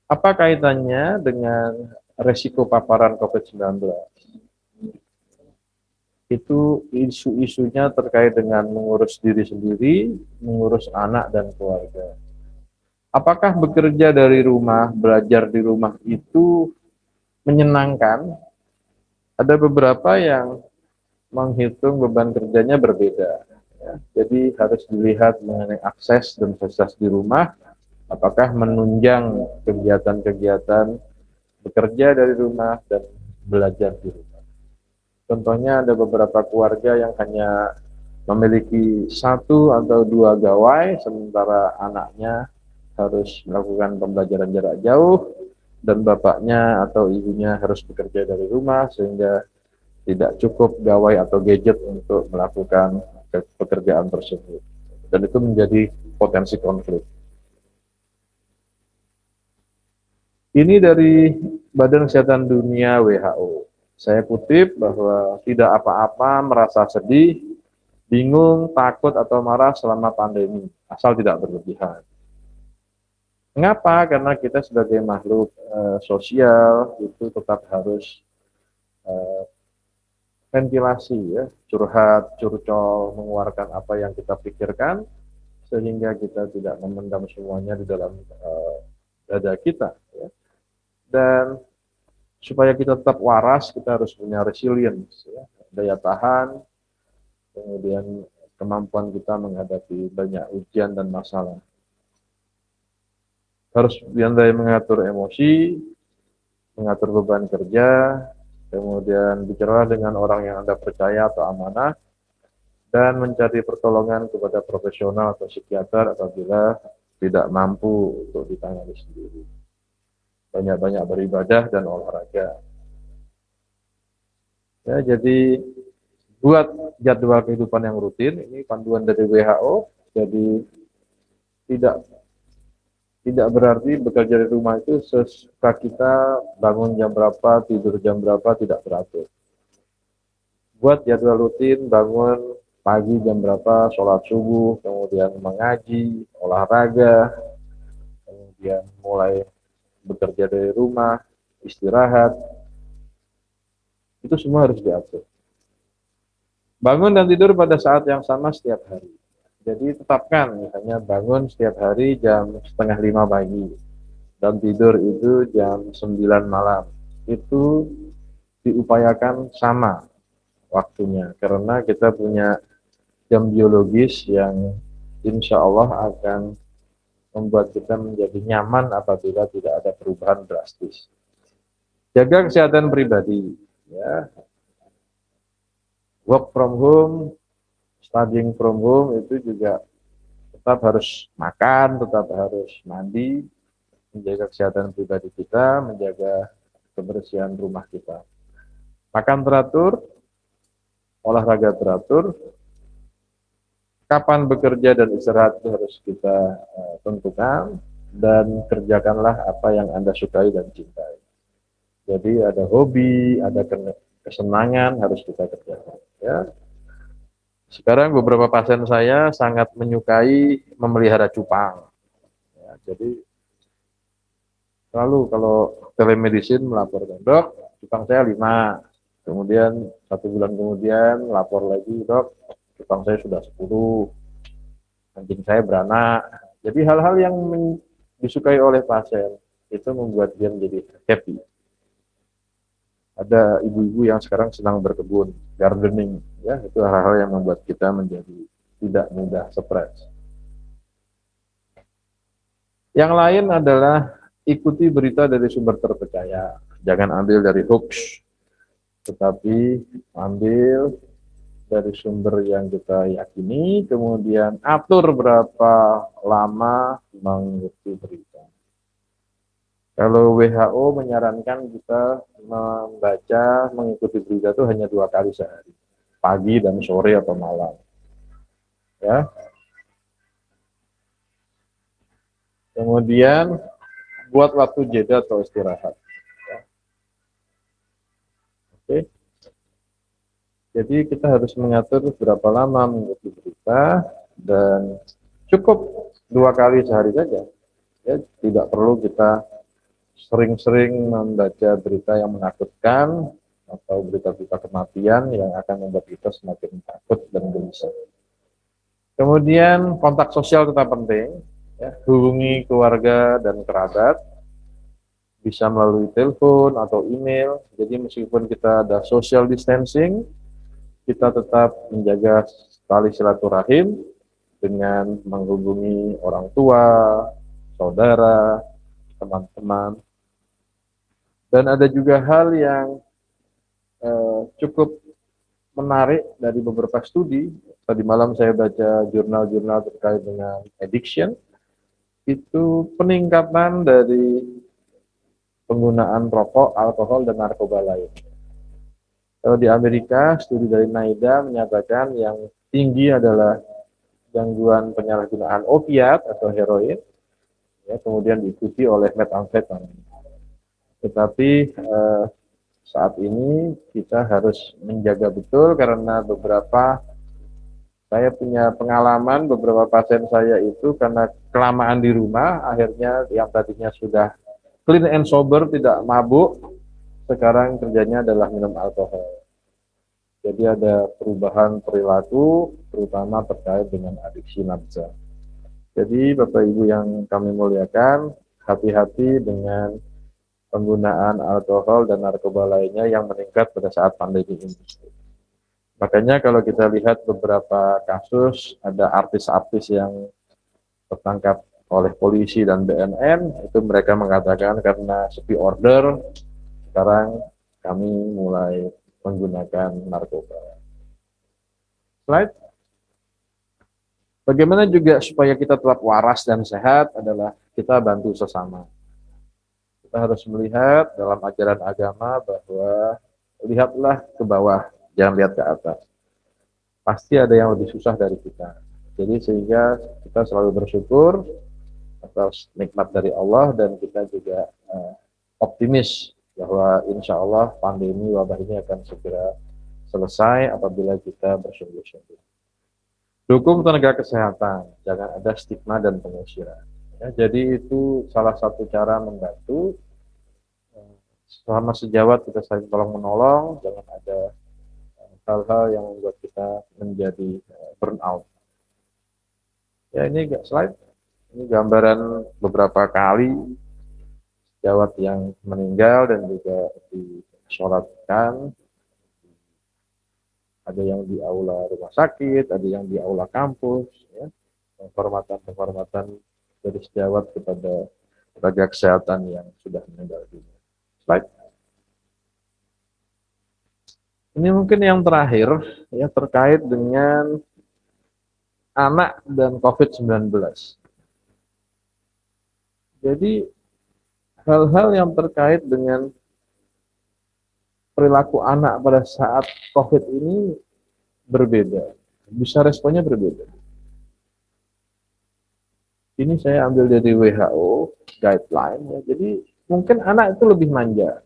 Speaker 2: Apa kaitannya dengan resiko paparan COVID-19? Itu isu-isunya terkait dengan mengurus diri sendiri, mengurus anak dan keluarga. Apakah bekerja dari rumah, belajar di rumah itu menyenangkan? Ada beberapa yang menghitung beban kerjanya berbeda. Ya. Jadi harus dilihat mengenai akses dan fasilitas di rumah, apakah menunjang kegiatan-kegiatan bekerja dari rumah dan belajar di rumah. Contohnya ada beberapa keluarga yang hanya memiliki satu atau dua gawai, sementara anaknya harus melakukan pembelajaran jarak jauh, dan bapaknya atau ibunya harus bekerja dari rumah, sehingga tidak cukup gawai atau gadget untuk melakukan pekerjaan tersebut. Dan itu menjadi potensi konflik. Ini dari Badan Kesehatan Dunia WHO. Saya kutip bahwa tidak apa-apa merasa sedih, bingung, takut, atau marah selama pandemi, asal tidak berlebihan. Mengapa? Karena kita sebagai makhluk sosial itu tetap harus ventilasi, ya, curhat, curcol, mengeluarkan apa yang kita pikirkan, sehingga kita tidak memendam semuanya di dalam dada kita. Ya. Dan supaya kita tetap waras, kita harus punya resilience, ya, daya tahan, kemudian kemampuan kita menghadapi banyak ujian dan masalah. Harus pandai mengatur emosi, mengatur beban kerja, kemudian bicara dengan orang yang Anda percaya atau amanah, dan mencari pertolongan kepada profesional atau psikiater apabila tidak mampu untuk ditangani sendiri. Banyak-banyak beribadah dan olahraga. Ya, jadi buat jadwal kehidupan yang rutin, ini panduan dari WHO, jadi tidak tidak berarti bekerja dari rumah itu sesuka kita, bangun jam berapa, tidur jam berapa, tidak teratur. Buat jadwal rutin, bangun pagi jam berapa, sholat subuh, kemudian mengaji, olahraga, kemudian mulai bekerja dari rumah, istirahat, itu semua harus diatur. Bangun dan tidur pada saat yang sama setiap hari. Jadi tetapkan, misalnya bangun setiap hari jam 4:30 pagi, dan tidur itu jam 9 malam. Itu diupayakan sama waktunya, karena kita punya jam biologis yang insya Allah akan membuat kita menjadi nyaman apabila tidak ada perubahan drastis. Jaga kesehatan pribadi, ya. Work from home, studying from home itu juga tetap harus makan, tetap harus mandi, menjaga kesehatan pribadi kita, menjaga kebersihan rumah kita. Makan teratur, olahraga teratur, kapan bekerja dan istirahat itu harus kita tentukan, dan kerjakanlah apa yang Anda sukai dan cintai. Jadi ada hobi, ada kesenangan harus kita kerjakan. Ya. Sekarang beberapa pasien saya sangat menyukai memelihara cupang. Ya, jadi selalu kalau telemedicine melaporkan, dok, cupang saya 5. Kemudian 1 bulan kemudian lapor lagi, dok, Jepang saya sudah 10, anjing saya beranak. Jadi hal-hal yang disukai oleh pasien itu membuat dia menjadi happy. Ada ibu-ibu yang sekarang senang berkebun, gardening, ya itu hal-hal yang membuat kita menjadi tidak mudah stres. Yang lain adalah ikuti berita dari sumber terpercaya. Jangan ambil dari hoax, tetapi ambil dari sumber yang kita yakini, kemudian atur berapa lama mengikuti berita. Kalau WHO menyarankan kita mengikuti berita itu hanya 2 kali sehari, pagi dan sore atau malam. Ya. Kemudian buat waktu jeda atau istirahat. Ya. Oke. Jadi kita harus mengatur berapa lama mengikuti berita dan cukup 2 kali sehari saja. Ya, tidak perlu kita sering-sering membaca berita yang menakutkan atau berita-berita kematian yang akan membuat kita semakin takut dan gelisah. Kemudian kontak sosial tetap penting, ya, hubungi keluarga dan kerabat, bisa melalui telepon atau email. Jadi meskipun kita ada social distancing, kita tetap menjaga tali silaturahim dengan menghubungi orang tua, saudara, teman-teman. Dan ada juga hal yang cukup menarik dari beberapa studi. Tadi malam saya baca jurnal-jurnal terkait dengan addiction. Itu peningkatan dari penggunaan rokok, alkohol, dan narkoba lain. Kalau di Amerika, studi dari NIDA menyatakan yang tinggi adalah gangguan penyalahgunaan opiat atau heroin, ya, kemudian diikuti oleh metamfetamin. Tetapi saat ini kita harus menjaga betul karena saya punya pengalaman beberapa pasien saya itu karena kelamaan di rumah, akhirnya yang tadinya sudah clean and sober, tidak mabuk, sekarang kerjanya adalah minum alkohol. Jadi ada perubahan perilaku, terutama terkait dengan adiksi nafsa. Jadi Bapak Ibu yang kami muliakan, hati-hati dengan penggunaan alkohol dan narkoba lainnya yang meningkat pada saat pandemi ini. Makanya kalau kita lihat beberapa kasus, ada artis-artis yang tertangkap oleh polisi dan BNN, itu mereka mengatakan karena sepi order, sekarang kami mulai menggunakan narkoba. Slide. Bagaimana juga supaya kita tetap waras dan sehat adalah kita bantu sesama. Kita harus melihat dalam ajaran agama bahwa lihatlah ke bawah, jangan lihat ke atas. Pasti ada yang lebih susah dari kita. Jadi sehingga kita selalu bersyukur atas nikmat dari Allah dan kita juga optimis bahwa insya Allah pandemi wabah ini akan segera selesai apabila kita bersungguh-sungguh. Dukung tenaga kesehatan, jangan ada stigma dan pengusiran. Ya, jadi itu salah satu cara membantu. Selama sejawat kita saling tolong menolong, jangan ada hal-hal yang membuat kita menjadi burnout. Ya ini slide, ini gambaran beberapa kali sejawat yang meninggal dan juga disolatkan. Ada yang di aula rumah sakit, ada yang di aula kampus, ya. Penghormatan dari sejawat kepada tenaga kesehatan yang sudah meninggal dunia. Slide. Ini mungkin yang terakhir, ya, terkait dengan anak dan COVID-19. Jadi hal-hal yang terkait dengan perilaku anak pada saat COVID ini berbeda. Bisa responnya berbeda. Ini saya ambil dari WHO guideline. Ya. Jadi mungkin anak itu lebih manja.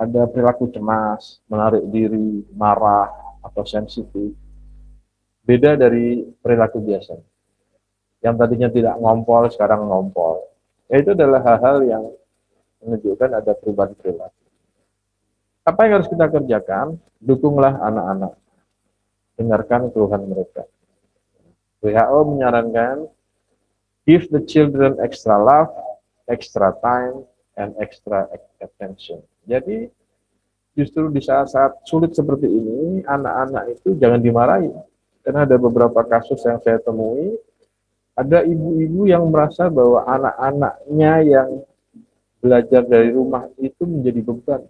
Speaker 2: Ada perilaku cemas, menarik diri, marah, atau sensitif. Beda dari perilaku biasa. Yang tadinya tidak ngompol, sekarang ngompol. Ya, itu adalah hal-hal yang menunjukkan ada perubahan perilaku. Apa yang harus kita kerjakan? Dukunglah anak-anak. dengarkan keluhan mereka. WHO menyarankan give the children extra love, extra time, and extra attention. Jadi justru di saat-saat sulit seperti ini, anak-anak itu jangan dimarahi. Karena ada beberapa kasus yang saya temui, ada ibu-ibu yang merasa bahwa anak-anaknya yang belajar dari rumah itu menjadi beban.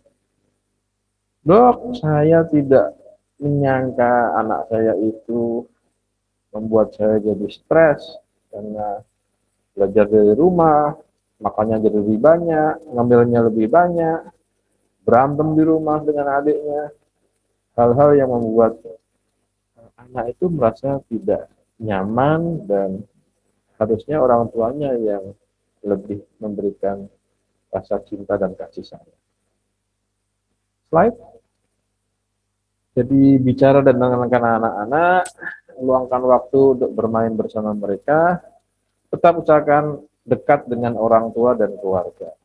Speaker 2: Dok, saya tidak menyangka anak saya itu membuat saya jadi stres karena belajar dari rumah, makannya jadi lebih banyak, ngambilnya lebih banyak, berantem di rumah dengan adiknya, hal-hal yang membuat anak itu merasa tidak nyaman dan harusnya orang tuanya yang lebih memberikan rasa cinta dan kasih sayang. Slide. Jadi bicara dan mengenalkan anak-anak, luangkan waktu untuk bermain bersama mereka, tetap usahakan dekat dengan orang tua dan keluarga.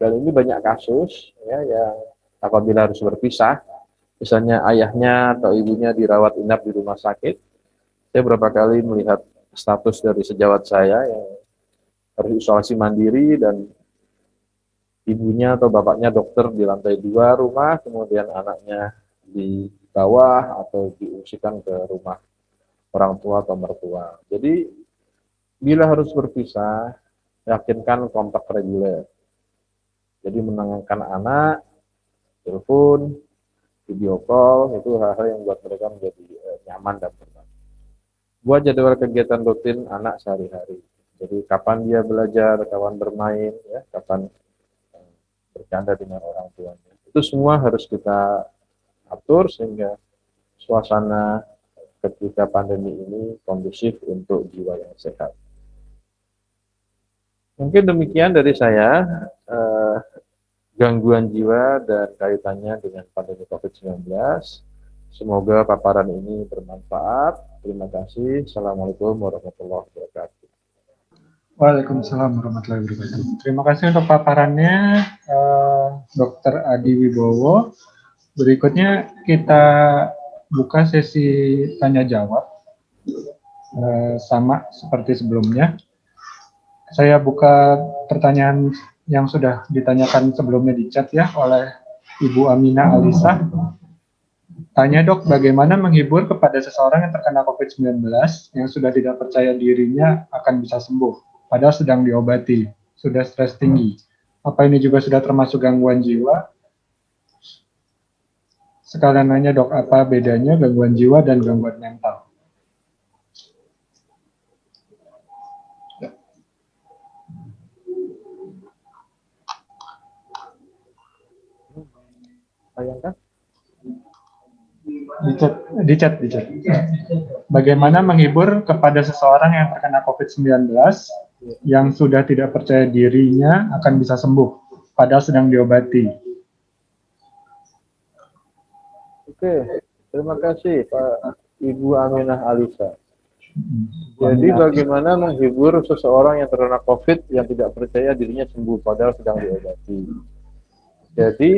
Speaker 2: Dan ini banyak kasus ya yang apabila harus berpisah, misalnya ayahnya atau ibunya dirawat inap di rumah sakit. Saya beberapa kali melihat status dari sejawat saya yang harus isolasi mandiri dan ibunya atau bapaknya dokter di lantai 2 rumah, kemudian anaknya di bawah atau diungsikan ke rumah orang tua atau mertua. Jadi bila harus berpisah, yakinkan kontak reguler. Jadi menenangkan anak, telepon, video call, itu hal-hal yang buat mereka menjadi nyaman dan tenang. Buat jadwal kegiatan rutin anak sehari-hari. Jadi kapan dia belajar, kapan bermain, ya, kapan bercanda dengan orang tuanya. Itu semua harus kita atur sehingga suasana ketika pandemi ini kondusif untuk jiwa yang sehat. Mungkin demikian dari saya, gangguan jiwa dan kaitannya dengan pandemi COVID-19. Semoga paparan ini bermanfaat. Terima kasih. Assalamualaikum warahmatullahi wabarakatuh.
Speaker 1: Waalaikumsalam warahmatullahi wabarakatuh. Terima kasih untuk paparannya, Dr. Adi Wibowo. Berikutnya kita buka sesi tanya jawab, sama seperti sebelumnya. Saya buka pertanyaan yang sudah ditanyakan sebelumnya di chat ya oleh Ibu Amina Alisa. Tanya dok, bagaimana menghibur kepada seseorang yang terkena COVID-19 yang sudah tidak percaya dirinya akan bisa sembuh, padahal sedang diobati, sudah stres tinggi. Apa ini juga sudah termasuk gangguan jiwa? Sekalian nanya dok, apa bedanya gangguan jiwa dan gangguan mental?
Speaker 2: Bayangkan.
Speaker 1: Di chat. Bagaimana menghibur kepada seseorang yang terkena COVID-19 yang sudah tidak percaya dirinya akan bisa sembuh, padahal sedang diobati?
Speaker 2: Oke, terima kasih Pak Ibu Aminah Alisa. Jadi bagaimana menghibur seseorang yang terkena COVID yang tidak percaya dirinya sembuh padahal sedang diobati? Jadi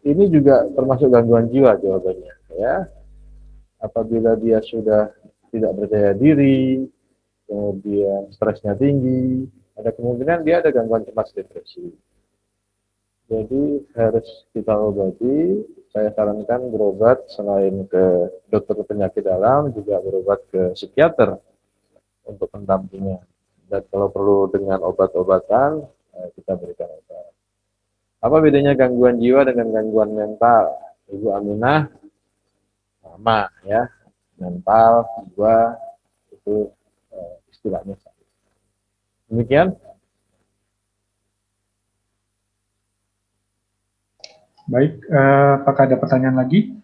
Speaker 2: ini juga termasuk gangguan jiwa jawabannya, ya. Apabila dia sudah tidak percaya diri, kemudian stresnya tinggi, ada kemungkinan dia ada gangguan cemas depresi. Jadi harus kita obati. Saya sarankan berobat selain ke dokter penyakit dalam, juga berobat ke psikiater untuk pendampingan. Dan kalau perlu dengan obat-obatan, kita berikan obat. Apa bedanya gangguan jiwa dengan gangguan mental? Ibu Aminah, sama ya, mental, jiwa, itu istilahnya. Demikian.
Speaker 1: Baik, apakah ada pertanyaan lagi?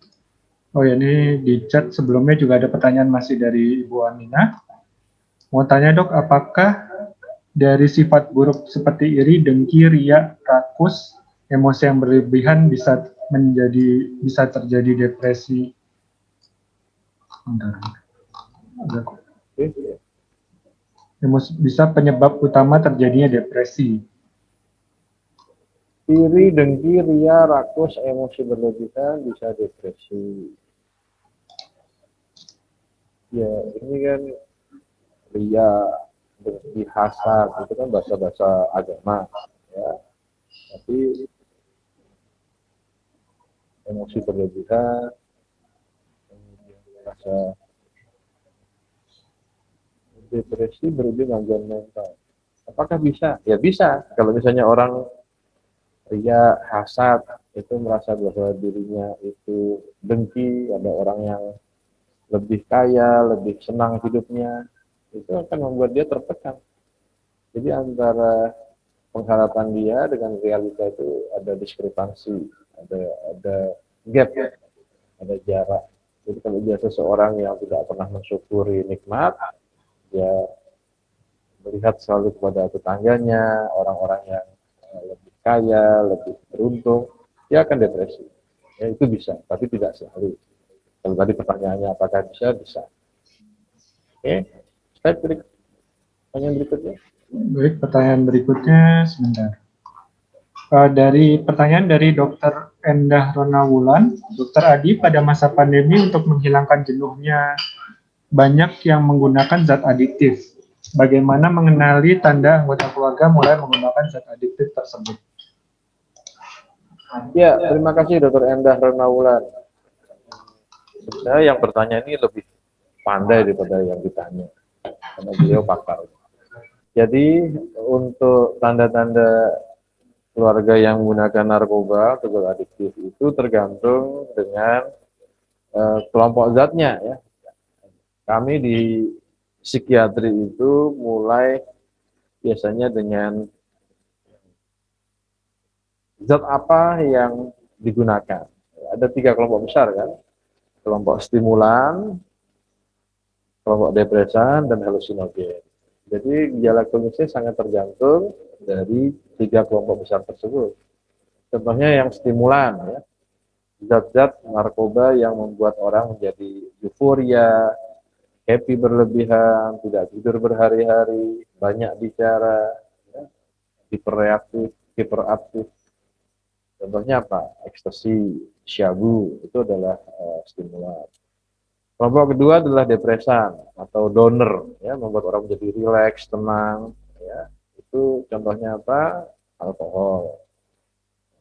Speaker 1: Oh ya, ini di chat sebelumnya juga ada pertanyaan masih dari Ibu Aminah. Mau tanya dok, apakah dari sifat buruk seperti iri, dengki, ria, rakus, emosi yang berlebihan bisa terjadi depresi? Bisa penyebab utama terjadinya depresi.
Speaker 2: Iri, dengki, ria, rakus, emosi berlebihan bisa depresi. Ya, ini kan ria, dengki, hasad, itu kan bahasa-bahasa agama, ya. Tapi emosi berlebihan, kemudian rasa depresi berujung gangguan mental. Apakah bisa? Ya bisa. Kalau misalnya orang ria, hasad, itu merasa bahwa dirinya itu dengki, ada orang yang lebih kaya, lebih senang hidupnya, itu akan membuat dia tertekan. Jadi antara pengharapan dia dengan realita itu ada diskrepansi, ada gap, ada jarak. Jadi kalau dia seseorang yang tidak pernah mensyukuri nikmat, dia melihat selalu kepada tetangganya, orang-orang yang lebih kaya, lebih beruntung, dia akan depresi. Ya itu bisa, tapi tidak selalu. Kalau tadi pertanyaannya apakah bisa, bisa. Oke, slide pertanyaan berikutnya.
Speaker 1: Baik, pertanyaan berikutnya sebentar. Dari pertanyaan dari Dr. Endah Ronawulan, Dr. Adi pada masa pandemi untuk menghilangkan jenuhnya banyak yang menggunakan zat adiktif. Bagaimana mengenali tanda anggota keluarga mulai menggunakan zat adiktif tersebut?
Speaker 2: Ya, terima kasih Dr. Endah Renaulan. Sebenarnya yang bertanya ini lebih pandai daripada yang ditanya, karena beliau pakar. Jadi untuk tanda-tanda keluarga yang menggunakan narkoba atau zat adiktif itu tergantung dengan kelompok zatnya ya. Kami di psikiatri itu mulai biasanya dengan zat apa yang digunakan. Ada 3 kelompok besar kan, kelompok stimulan, kelompok depresan, dan halusinogen. Jadi gejala klinisnya sangat tergantung dari 3 kelompok besar tersebut. Contohnya yang stimulan, ya, zat-zat narkoba yang membuat orang menjadi euforia, happy berlebihan, tidak tidur berhari-hari, banyak bicara, ya, hiperreaktif, hiperaktif. Contohnya apa? Ekstasi, syabu, itu adalah stimulan. Kelompok kedua adalah depresan atau downer, ya, membuat orang menjadi rileks, tenang, ya. Itu contohnya apa? Alkohol,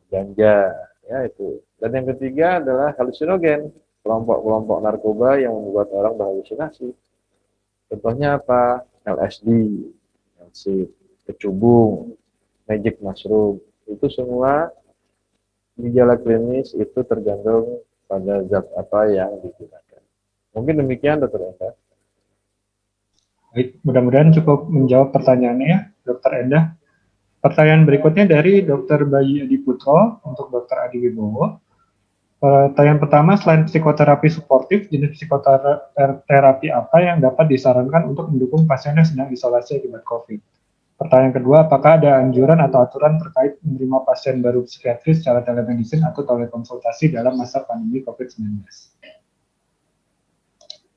Speaker 2: ganja, ya itu. Dan yang ketiga adalah halusinogen, kelompok-kelompok narkoba yang membuat orang berhalusinasi. Contohnya apa? LSD, LSD, kecubung, magic mushroom. Itu semua gejala klinis itu tergantung pada zat apa yang digunakan. Mungkin demikian, Dr. Eka.
Speaker 1: Baik, mudah-mudahan cukup menjawab pertanyaannya ya, Dr. Endah. Pertanyaan berikutnya dari Dr. Bayu Adiputro untuk Dr. Adi Wibowo. Pertanyaan pertama, selain psikoterapi suportif, jenis psikoterapi apa yang dapat disarankan untuk mendukung pasien yang sedang isolasi akibat COVID? Pertanyaan kedua, apakah ada anjuran atau aturan terkait menerima pasien baru psikiatri secara telemedicine atau telekonsultasi dalam masa pandemi COVID-19?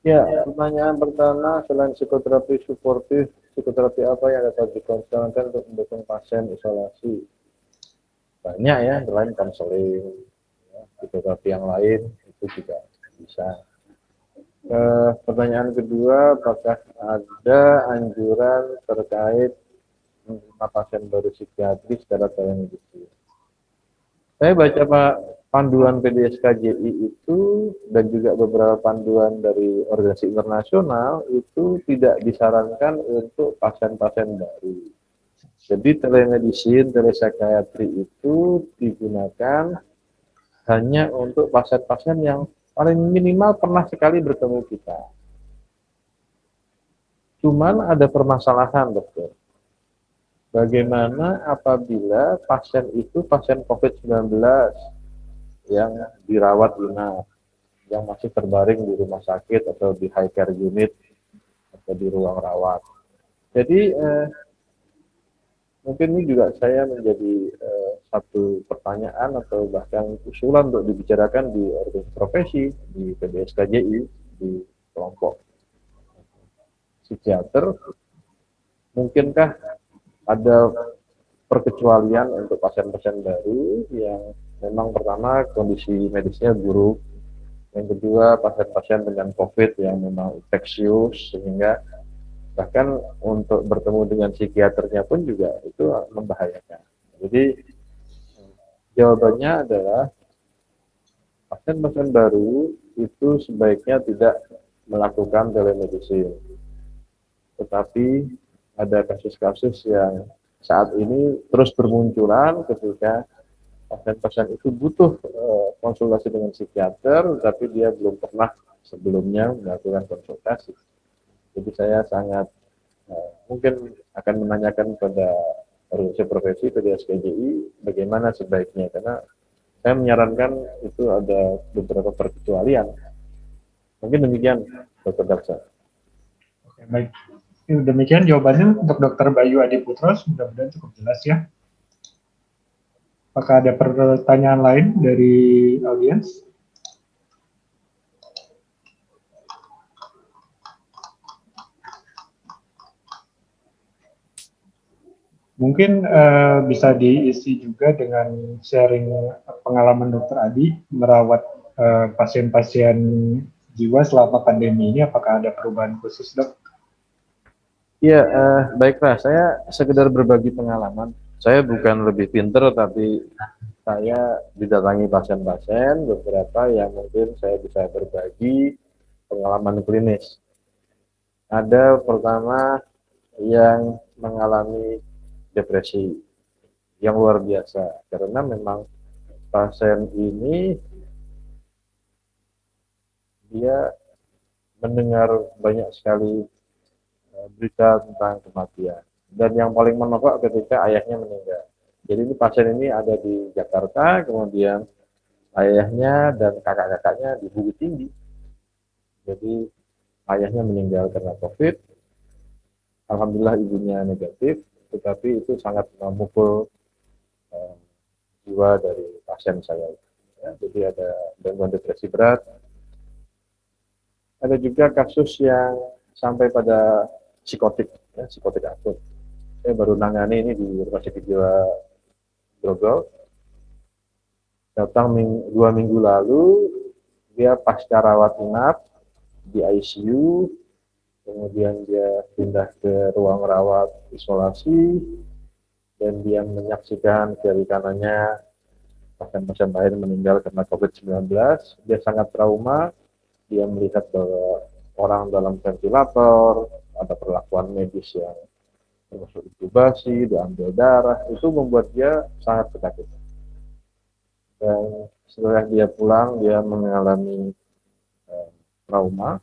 Speaker 2: Ya, pertanyaan pertama, selain psikoterapi suportif, psikoterapi apa yang dapat dikonsultasikan untuk mendukung pasien isolasi? Banyak ya, selain konseling, ya, psikoterapi yang lain itu juga bisa. Pertanyaan kedua, apakah ada anjuran terkait menerima pasien baru psikiatri secara telemedicine? Saya baca Pak panduan PDSKJI itu dan juga beberapa panduan dari organisasi internasional itu tidak disarankan untuk pasien-pasien baru. Jadi telemedicine, telepsikiatri itu digunakan hanya untuk pasien-pasien yang paling minimal pernah sekali bertemu kita. Cuman ada permasalahan, dokter. Bagaimana apabila pasien itu pasien COVID-19 yang dirawat inap, yang masih terbaring di rumah sakit atau di high care unit atau di ruang rawat. Jadi mungkin ini juga saya menjadi satu pertanyaan atau bahkan usulan untuk dibicarakan di organisasi profesi, di PDSKJI, di kelompok psikiater. Mungkinkah ada perkecualian untuk pasien-pasien baru yang memang pertama kondisi medisnya buruk, Yang kedua, pasien-pasien dengan COVID yang memang infeksius, sehingga bahkan untuk bertemu dengan psikiaternya pun juga itu membahayakan. Jadi jawabannya adalah pasien-pasien baru itu sebaiknya tidak melakukan telemedicine. Tetapi ada kasus-kasus yang saat ini terus bermunculan ketika pasien-pasien itu butuh konsultasi dengan psikiater, tapi dia belum pernah sebelumnya melakukan konsultasi. Jadi saya sangat mungkin akan menanyakan pada organisasi profesi pada SPJI bagaimana sebaiknya, karena saya menyarankan itu ada beberapa perkecualian. Mungkin demikian, Dr. Daksa.
Speaker 1: Oke, baik. Demikian jawabannya untuk Dr. Bayu Adiputro, mudah-mudahan cukup jelas ya. Apakah ada pertanyaan lain dari audiens? Mungkin bisa diisi juga dengan sharing pengalaman Dr. Adi merawat pasien-pasien jiwa selama pandemi ini. Apakah ada perubahan khusus, Dok?
Speaker 2: Ya, baiklah. Saya sekedar berbagi pengalaman. Saya bukan lebih pinter, tapi saya didatangi pasien-pasien beberapa yang mungkin saya bisa berbagi pengalaman klinis. Ada pertama yang mengalami depresi yang luar biasa, karena memang pasien ini dia mendengar banyak sekali berita tentang kematian, dan yang paling menokok ketika ayahnya meninggal. Jadi ini pasien ini ada di Jakarta, kemudian ayahnya dan kakak-kakaknya di Bukit Tinggi. Jadi ayahnya meninggal karena COVID, alhamdulillah ibunya negatif, tetapi itu sangat memukul eh, jiwa dari pasien saya. Ya, jadi ada gangguan depresi berat. Ada juga kasus yang sampai pada psikotik, ya, psikotik akut. Saya baru nangani ini di Rumah Sakit Jiwa Grogol. Datang 2 minggu lalu, dia pasca rawat inap di ICU, kemudian dia pindah ke ruang rawat isolasi, dan dia menyaksikan kiri kanannya pasien-pasien lain meninggal karena COVID-19. Dia sangat trauma, dia melihat bahwa orang dalam ventilator, ada perlakuan medis yang termasuk intubasi, diambil darah, itu membuat dia sangat ketakutan. Dan setelah dia pulang, dia mengalami trauma,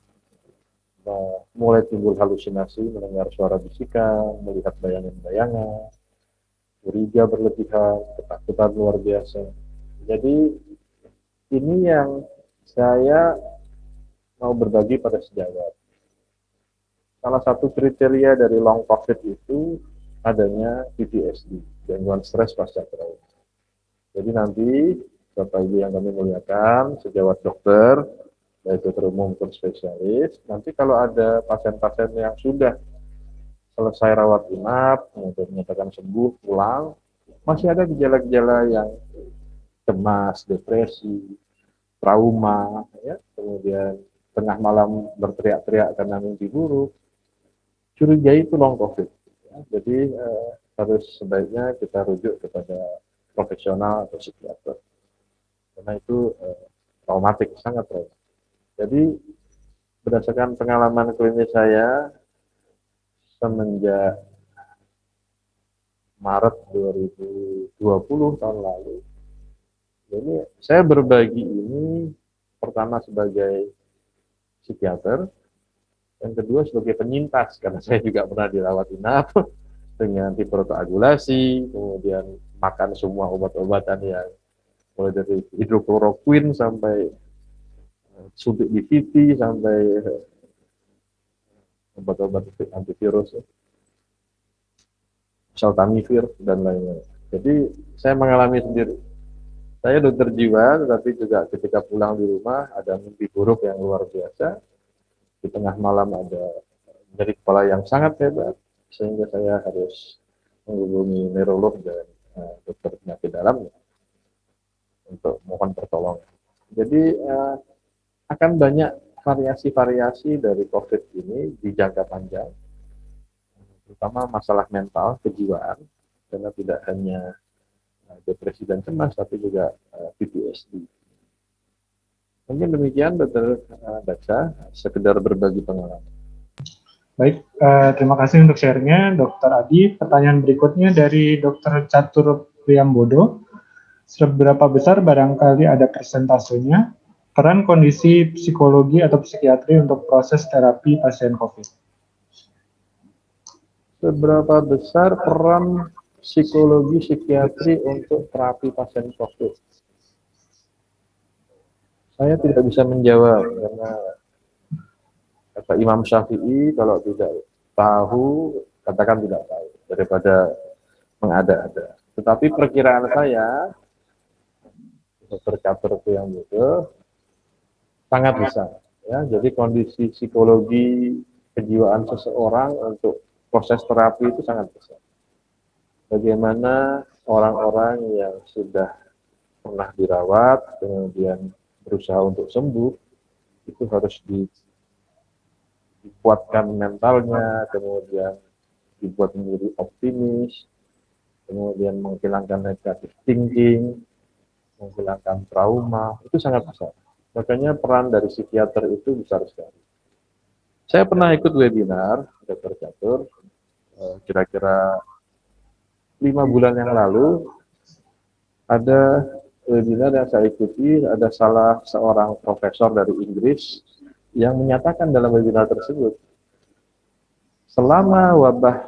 Speaker 2: mulai timbul halusinasi, mendengar suara bisikan, melihat bayangan-bayangan, curiga berlebihan, ketakutan luar biasa. Jadi ini yang saya mau berbagi pada sejawat. Salah satu kriteria dari long COVID itu adanya PTSD, gangguan stres pasca trauma. Jadi nanti Bapak Ibu yang kami muliakan, sejawat dokter, baik dokter umum maupun spesialis, nanti kalau ada pasien-pasien yang sudah selesai rawat inap, kemudian menyatakan sembuh, pulang, masih ada gejala-gejala yang cemas, depresi, trauma, ya, kemudian tengah malam berteriak-teriak karena mimpi buruk, curigai itu long COVID. Ya. Jadi harus sebaiknya kita rujuk kepada profesional atau psikiater, karena itu traumatik, sangat traumatik. Jadi berdasarkan pengalaman klinis saya semenjak Maret 2020 tahun lalu, jadi saya berbagi ini pertama sebagai psikiater, yang kedua sebagai penyintas, karena saya juga pernah dirawat inap dengan hiperkoagulasi, kemudian makan semua obat-obatan yang mulai dari hidrokloroquine sampai suntik DVT sampai obat-obat antivirus, Saltamivir dan lain-lain. Jadi saya mengalami sendiri. Saya dokter jiwa, tetapi juga ketika pulang di rumah ada mimpi buruk yang luar biasa. Di tengah malam ada nyeri kepala yang sangat hebat, sehingga saya harus menghubungi neurolog dan dokter penyakit dalam untuk mohon pertolongan. Jadi akan banyak variasi-variasi dari COVID ini di jangka panjang, terutama masalah mental, kejiwaan, karena tidak hanya depresi dan cemas, tapi juga PTSD. Mungkin demikian, Dr. Daksa, sekedar berbagi pengalaman.
Speaker 1: Baik, terima kasih untuk share-nya, Dr. Adi. Pertanyaan berikutnya dari Dr. Catur Priambodo. Seberapa besar barangkali ada persentasenya peran kondisi psikologi atau psikiatri untuk proses terapi pasien COVID?
Speaker 2: Seberapa besar peran psikologi psikiatri untuk terapi pasien COVID? Saya tidak bisa menjawab karena kata Imam Syafi'i, kalau tidak tahu katakan tidak tahu daripada mengada-ada. Tetapi perkiraan saya bercatur itu yang betul sangat besar. Ya, jadi kondisi psikologi kejiwaan seseorang untuk proses terapi itu sangat besar. Bagaimana orang-orang yang sudah pernah dirawat, kemudian berusaha untuk sembuh, itu harus dikuatkan mentalnya, kemudian dibuat menjadi optimis, kemudian menghilangkan negatif thinking, menghilangkan trauma, itu sangat besar. Makanya peran dari psikiater itu besar sekali. Saya pernah ikut webinar, Dr. Catur, kira-kira 5 bulan yang lalu, ada webinar yang saya ikuti, ada salah seorang profesor dari Inggris yang menyatakan dalam webinar tersebut, selama wabah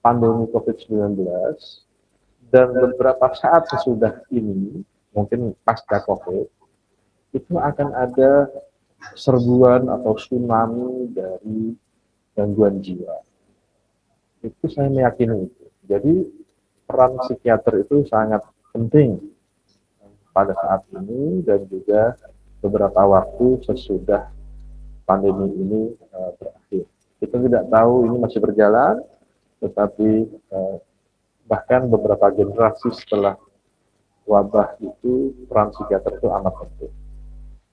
Speaker 2: pandemi COVID-19 dan beberapa saat sesudah ini, mungkin pasca COVID, itu akan ada serbuan atau tsunami dari gangguan jiwa. Itu saya meyakini itu. Jadi peran psikiater itu sangat penting pada saat ini dan juga beberapa waktu sesudah pandemi ini berakhir. Kita tidak tahu ini masih berjalan, tetapi bahkan beberapa generasi setelah wabah itu peran psikiater itu amat penting.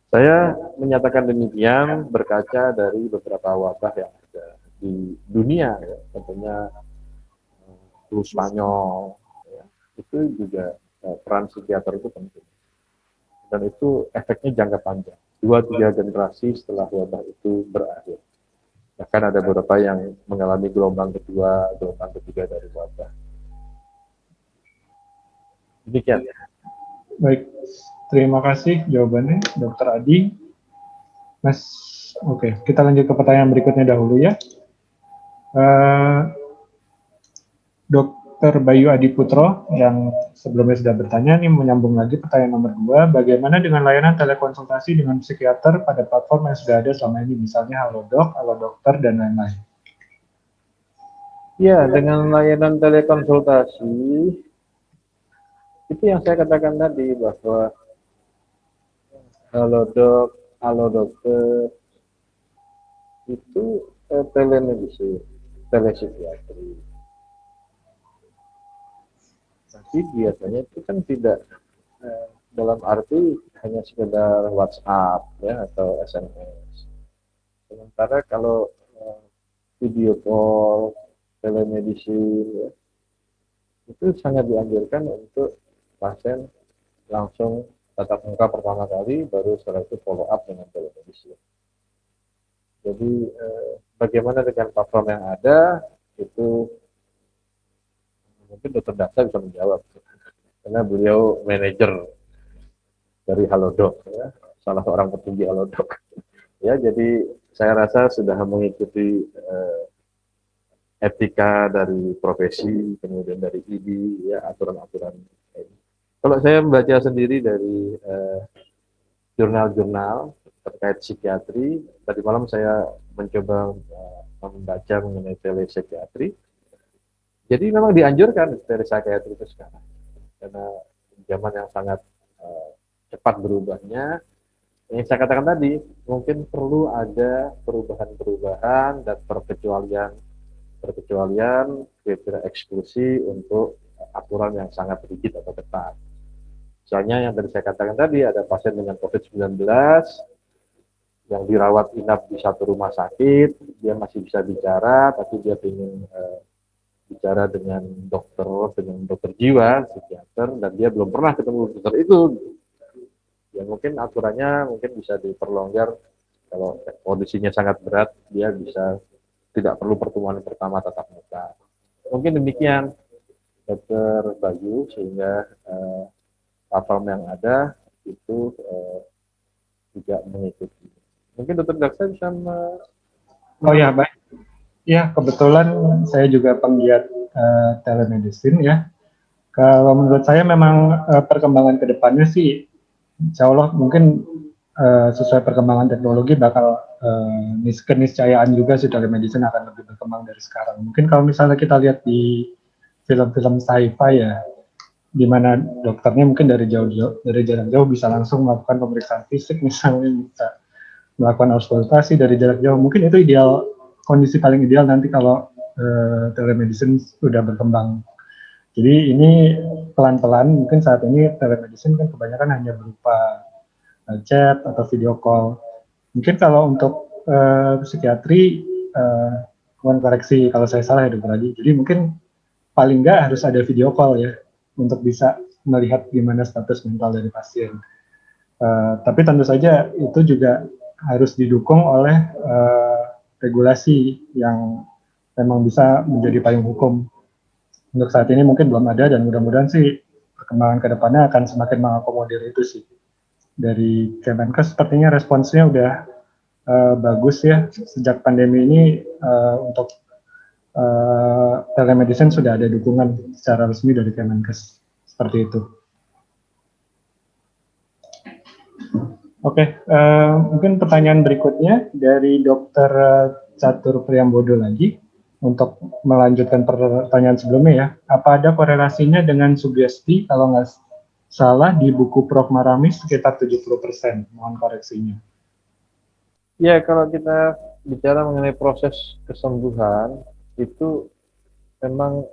Speaker 2: Saya menyatakan demikian berkaca dari beberapa wabah yang ada di dunia, ya. Tentunya flu Spanyol, ya. Itu juga peran psikiater itu penting. Dan itu efeknya jangka panjang, 2-3 generasi setelah wabah itu berakhir. Bahkan ada beberapa yang mengalami gelombang kedua, gelombang ketiga dari wabah. Demikian.
Speaker 1: Baik, terima kasih jawabannya, Dr. Adi. Mas, oke, kita lanjut ke pertanyaan berikutnya dahulu ya. Dr. Bayu Adiputro yang sebelumnya sudah bertanya, nih menyambung lagi pertanyaan nomor 2, bagaimana dengan layanan telekonsultasi dengan psikiater pada platform yang sudah ada selama ini, misalnya Halodoc, Halodokter, dan lain-lain?
Speaker 2: Ya, dengan layanan telekonsultasi, itu yang saya katakan tadi, bahwa Halodoc, Halodokter, itu telemedicine, telepsikiatri. Tapi biasanya itu kan tidak dalam arti hanya sekedar WhatsApp ya atau SMS. Sementara kalau video call, telemedicine ya, itu sangat dianjurkan untuk pasien langsung tatap muka pertama kali, baru setelah itu follow up dengan telemedicine. Jadi bagaimana dengan platform yang ada, itu mungkin Dr. Daksa bisa menjawab, karena beliau manajer dari Halodoc, ya, salah seorang petinggi Halodoc. Ya, jadi saya rasa sudah mengikuti etika dari profesi, kemudian dari ID, ya, aturan-aturan. Kalau saya membaca sendiri dari jurnal-jurnal terkait psikiatri, tadi malam saya mencoba membaca mengenai telepsikiatri. Jadi memang dianjurkan telepsikiatri itu sekarang, karena zaman yang sangat cepat berubahnya. Yang saya katakan tadi, mungkin perlu ada perubahan-perubahan dan perkecualian kriteria eksklusi untuk aturan yang sangat rigid atau ketat. Misalnya yang tadi saya katakan tadi, ada pasien dengan COVID-19 yang dirawat inap di satu rumah sakit, dia masih bisa bicara, tapi dia ingin bicara dengan dokter jiwa, psikiater, dan dia belum pernah ketemu dokter itu. Ya mungkin aturannya mungkin bisa diperlonggar, kalau kondisinya sangat berat, dia bisa tidak perlu pertemuan pertama tatap muka. Mungkin demikian, Dokter Bayu, sehingga platform yang ada itu juga mengikuti. Mungkin Dokter Daksa bisa
Speaker 1: Oh ya, baik. Ya, kebetulan saya juga penggiat telemedicine ya. Kalau menurut saya memang perkembangan ke depannya sih, insya Allah mungkin sesuai perkembangan teknologi bakal keniscayaan juga sih telemedicine akan lebih berkembang dari sekarang. Mungkin kalau misalnya kita lihat di film-film sci-fi ya, di mana dokternya mungkin dari jarak jauh bisa langsung melakukan pemeriksaan fisik, misalnya bisa melakukan auskultasi dari jarak jauh. Mungkin itu ideal, kondisi paling ideal nanti kalau telemedicine sudah berkembang. Jadi ini pelan-pelan, mungkin saat ini telemedicine kan kebanyakan hanya berupa chat atau video call. Mungkin kalau untuk psikiatri, mohon koreksi kalau saya salah ya dokter Adi. Jadi mungkin paling nggak harus ada video call ya, untuk bisa melihat gimana status mental dari pasien. Tapi tentu saja itu juga harus didukung oleh regulasi yang memang bisa menjadi payung hukum. Untuk saat ini mungkin belum ada, dan mudah-mudahan sih perkembangan ke depannya akan semakin mengakomodir itu sih. Dari Kemenkes sepertinya responsnya udah bagus ya, sejak pandemi ini untuk telemedicine sudah ada dukungan secara resmi dari Kemenkes, seperti itu. Oke, mungkin pertanyaan berikutnya dari Dokter Catur Priambodo lagi, untuk melanjutkan pertanyaan sebelumnya ya. Apa ada korelasinya dengan sugesti? Kalau nggak salah di buku Prof. Marami sekitar 70%, mohon koreksinya.
Speaker 2: ya, kalau kita bicara mengenai proses kesembuhan, itu memang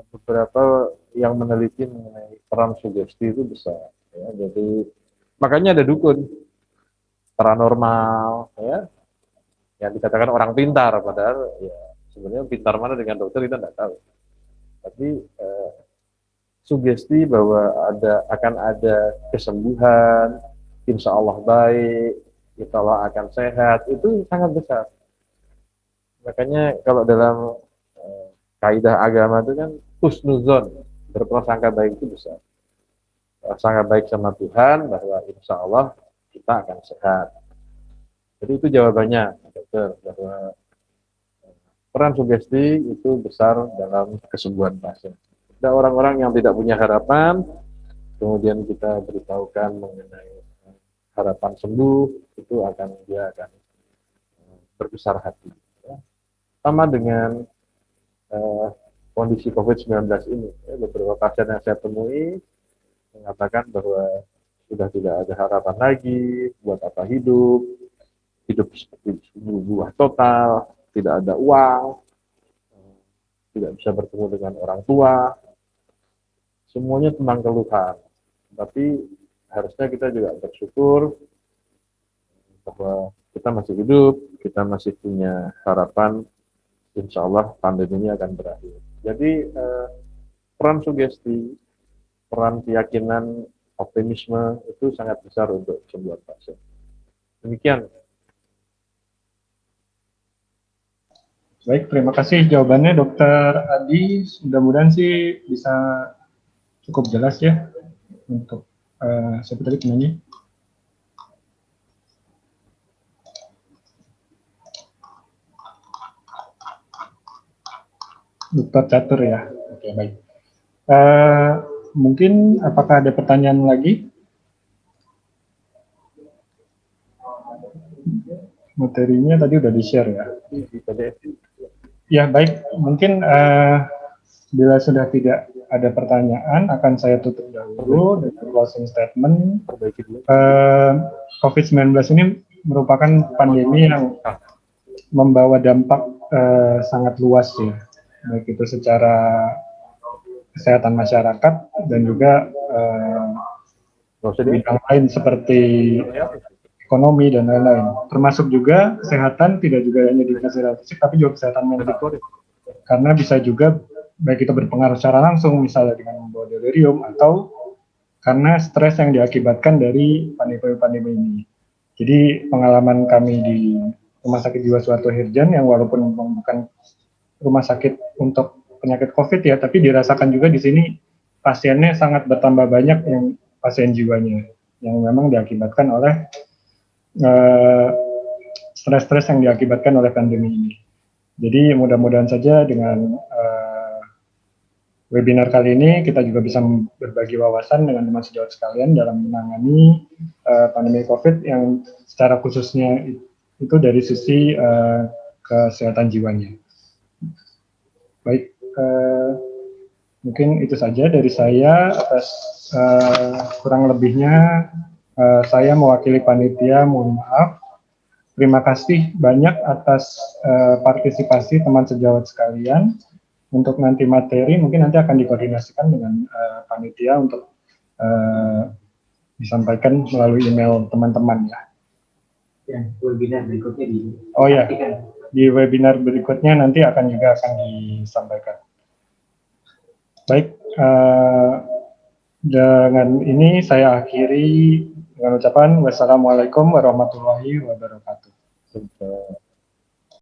Speaker 2: beberapa yang meneliti mengenai peran sugesti itu besar. Ya. Jadi makanya ada dukun paranormal, ya, yang dikatakan orang pintar, padahal ya sebenarnya pintar mana dengan dokter kita tidak tahu. Tapi sugesti bahwa akan ada kesembuhan, insya Allah baik, insya Allah akan sehat, itu sangat besar. Makanya kalau dalam kaidah agama itu kan husnuzon, berprasangka baik itu besar. Sangat baik sama Tuhan bahwa insya Allah kita akan sehat. Jadi itu jawabannya, dokter, bahwa peran sugesti itu besar dalam kesembuhan pasien. Ada orang-orang yang tidak punya harapan, kemudian kita beritahukan mengenai harapan sembuh, itu dia akan berbesar hati. Ya. Sama dengan kondisi COVID-19 ini, beberapa pasien yang saya temui mengatakan bahwa sudah tidak ada harapan lagi, buat apa hidup seperti buah total, tidak ada uang, tidak bisa bertemu dengan orang tua, semuanya tentang keluhan. Tapi harusnya kita juga bersyukur bahwa kita masih hidup, kita masih punya harapan, insya Allah pandemi ini akan berakhir. Jadi peran sugesti, peran keyakinan, optimisme itu sangat besar untuk kesembuhan pasien. Demikian.
Speaker 1: Baik, terima kasih jawabannya Dokter Adi. Mudah-mudahan sih bisa cukup jelas ya untuk siapa tadi penanya. Dokter Catur ya. Oke, baik. Mungkin apakah ada pertanyaan lagi? Materinya tadi udah di-share ya. Ya, baik. Mungkin bila sudah tidak ada pertanyaan, akan saya tutup dahulu dengan closing statement. COVID-19 ini merupakan pandemi yang membawa dampak sangat luas ya, baik itu secara kesehatan masyarakat dan juga bidang lain seperti ekonomi, dan lain-lain. Termasuk juga kesehatan, tidak juga hanya di kesehatan fisik, tapi juga kesehatan mental. Karena bisa juga baik itu berpengaruh secara langsung, misalnya dengan membawa delirium, atau karena stres yang diakibatkan dari pandemi ini. Jadi pengalaman kami di Rumah Sakit Jiwa Suharto Hirjan yang walaupun bukan rumah sakit untuk penyakit COVID ya, tapi dirasakan juga di sini pasiennya sangat bertambah banyak yang pasien jiwanya yang memang diakibatkan oleh stres-stres yang diakibatkan oleh pandemi ini. Jadi mudah-mudahan saja dengan webinar kali ini kita juga bisa berbagi wawasan dengan teman sejawat sekalian dalam menangani pandemi COVID yang secara khususnya itu dari sisi kesehatan jiwanya. Baik, mungkin itu saja dari saya. Atas kurang lebihnya saya mewakili panitia, mohon maaf. Terima kasih banyak atas partisipasi teman sejawat sekalian. Untuk nanti materi mungkin nanti akan dikoordinasikan dengan panitia untuk disampaikan melalui email teman-teman ya.
Speaker 3: Ya, webinar berikutnya di.
Speaker 1: Oh ya, di webinar berikutnya nanti akan disampaikan. Baik, dengan ini saya akhiri dengan ucapan wassalamualaikum warahmatullahi wabarakatuh.